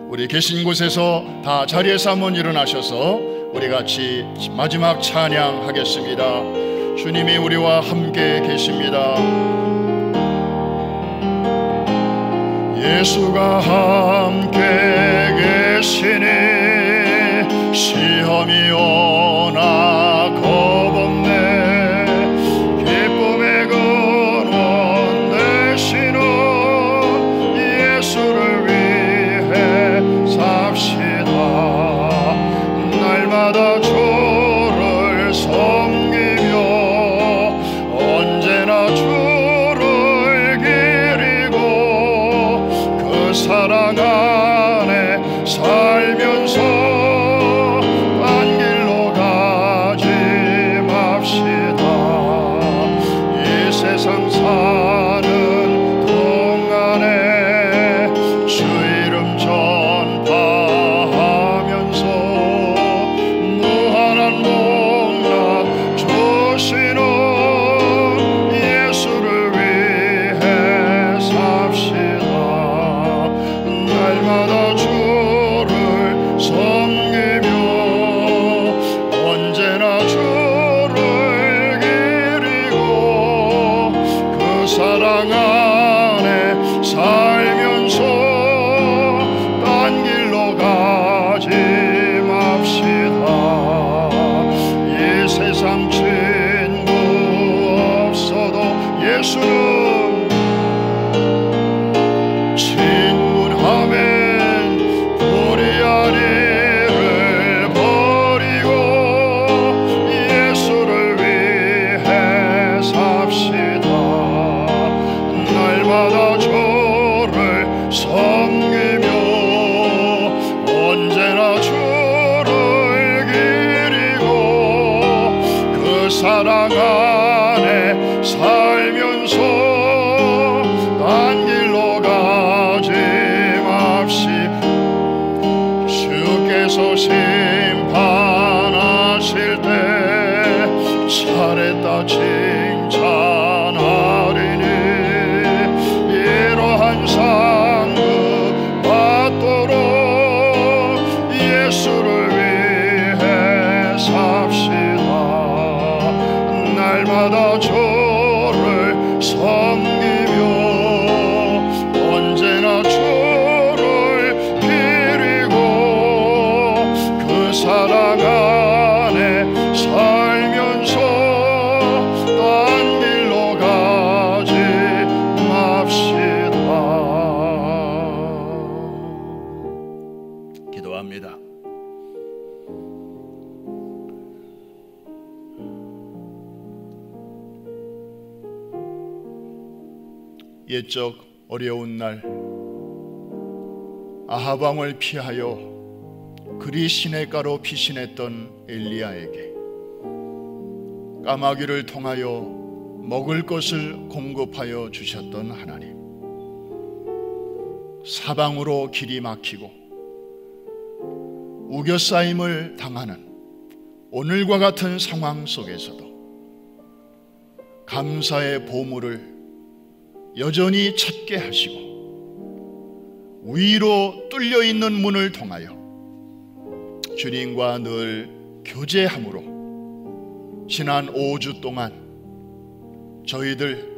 우리 계신 곳에서 다 자리에서 한번 일어나셔서 우리 같이 마지막 찬양하겠습니다. 주님이 우리와 함께 계십니다. 예수가 함께 계시니 시험이 오나 겁없네. 기쁨의 근원 되시는 예수를 위해 삽시다. 날마다 주를 섬기며 언제나 주를 기리고 그 사랑 안에 살면서 딴 길로 가지 맙시다. 이 세상 사는 동안에 주 이름 전파하면서 무한한 복락 주시는 예수를 위해 삽시다. 날마다 주를 섬기며 언제나 주를 기리고 그 사랑 안에 살면서 딴 길로 가지 맙시다. 이 세상 친구 없어도 예수는 친구하면 불의한 일을 버리고 예수를 위해 삽시다. 날마다 주를 섬기며 언제나 주를 기리고 그 사랑 안에 살면서 딴 길로 가지 맙시다. 주께서 심판하실 때 잘했다 칭찬하리니 이러한 상급 받도록 예수를 위해 삽시다. 날마다 주를 섬기며 언제나 주를 기리고 그 사랑 안에 살면서 딴 길로 가지 맙시다. 기도합니다. 옛적 어려운 날 아합 왕을 피하여 그리 시냇가로 피신했던 엘리야에게 까마귀를 통하여 먹을 것을 공급하여 주셨던 하나님, 사방으로 길이 막히고 우겨싸임을 당하는 오늘과 같은 상황 속에서도 감사의 보물을 여전히 찾게 하시고 위로 뚫려 있는 문을 통하여 주님과 늘 교제함으로 지난 5주 동안 저희들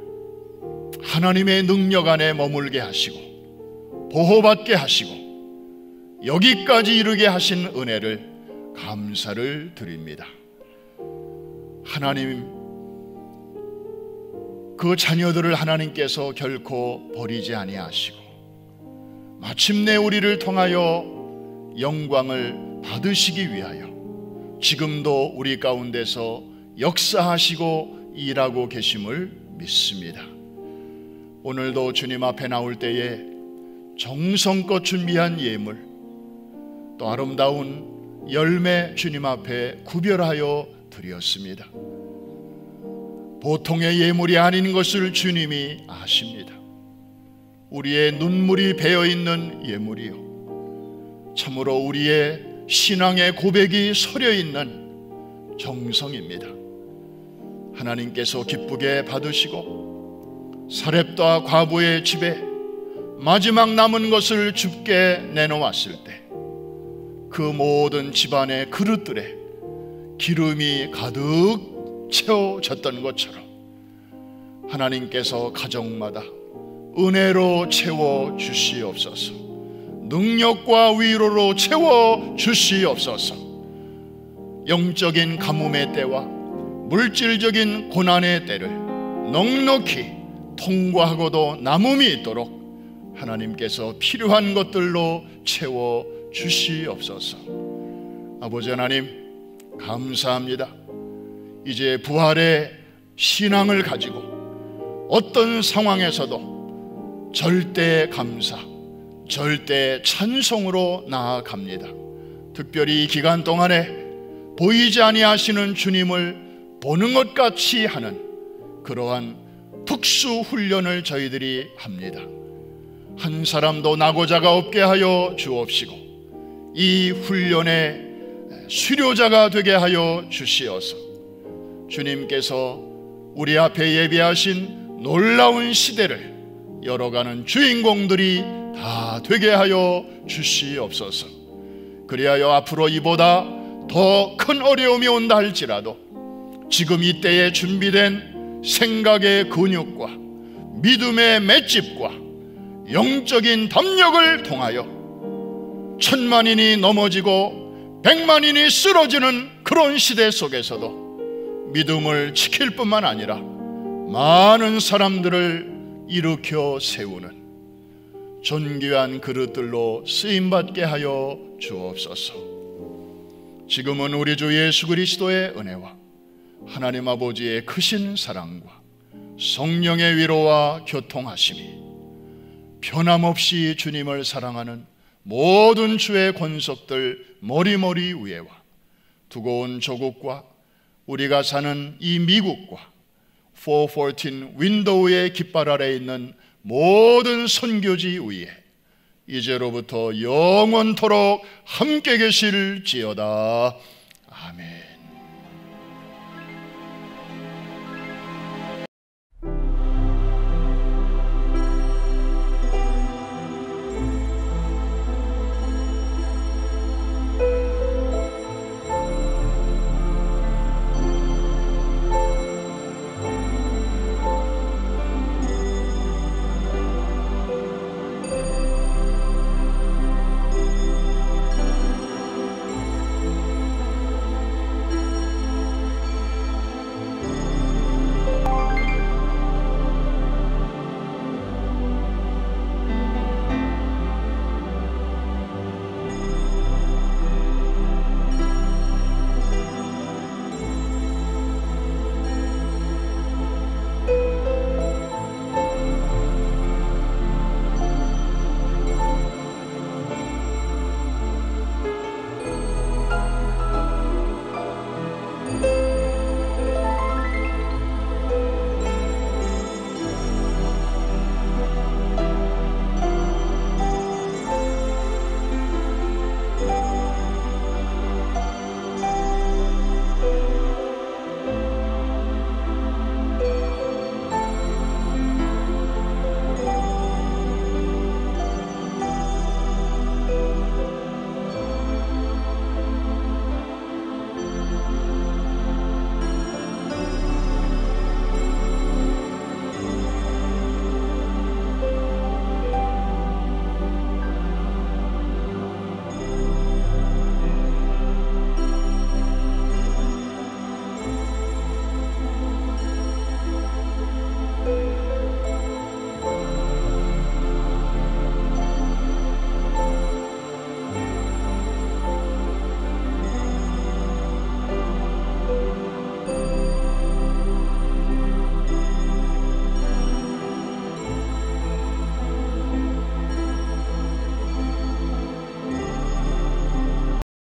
하나님의 능력 안에 머물게 하시고 보호받게 하시고 여기까지 이르게 하신 은혜를 감사를 드립니다. 하나님, 그 자녀들을 하나님께서 결코 버리지 아니하시고 마침내 우리를 통하여 영광을 받으시기 위하여 지금도 우리 가운데서 역사하시고 일하고 계심을 믿습니다. 오늘도 주님 앞에 나올 때에 정성껏 준비한 예물, 또 아름다운 열매 주님 앞에 구별하여 드렸습니다. 보통의 예물이 아닌 것을 주님이 아십니다. 우리의 눈물이 배어있는 예물이요, 참으로 우리의 신앙의 고백이 서려있는 정성입니다. 하나님께서 기쁘게 받으시고 사렙과 과부의 집에 마지막 남은 것을 주께 내놓았을 때 그 모든 집안의 그릇들에 기름이 가득 채워졌던 것처럼 하나님께서 가정마다 은혜로 채워 주시옵소서, 능력과 위로로 채워 주시옵소서. 영적인 가뭄의 때와 물질적인 고난의 때를 넉넉히 통과하고도 남음이 있도록 하나님께서 필요한 것들로 채워 주시옵소서. 아버지 하나님, 감사합니다. 이제 부활의 신앙을 가지고 어떤 상황에서도 절대 감사, 절대 찬송으로 나아갑니다. 특별히 이 기간 동안에 보이지 아니하시는 주님을 보는 것 같이 하는 그러한 특수 훈련을 저희들이 합니다. 한 사람도 나고자가 없게 하여 주옵시고 이 훈련의 수료자가 되게 하여 주시어서 주님께서 우리 앞에 예비하신 놀라운 시대를 열어가는 주인공들이 다 되게 하여 주시옵소서. 그리하여 앞으로 이보다 더 큰 어려움이 온다 할지라도 지금 이때에 준비된 생각의 근육과 믿음의 맷집과 영적인 담력을 통하여 천만인이 넘어지고 백만인이 쓰러지는 그런 시대 속에서도 믿음을 지킬 뿐만 아니라 많은 사람들을 일으켜 세우는 존귀한 그릇들로 쓰임받게 하여 주옵소서. 지금은 우리 주 예수 그리스도의 은혜와 하나님 아버지의 크신 사랑과 성령의 위로와 교통하심이 변함없이 주님을 사랑하는 모든 주의 권속들 머리머리 위에와 두고 조국과 우리가 사는 이 미국과 414 윈도우의 깃발 아래 있는 모든 선교지 위에 이제로부터 영원토록 함께 계실지어다. 아멘.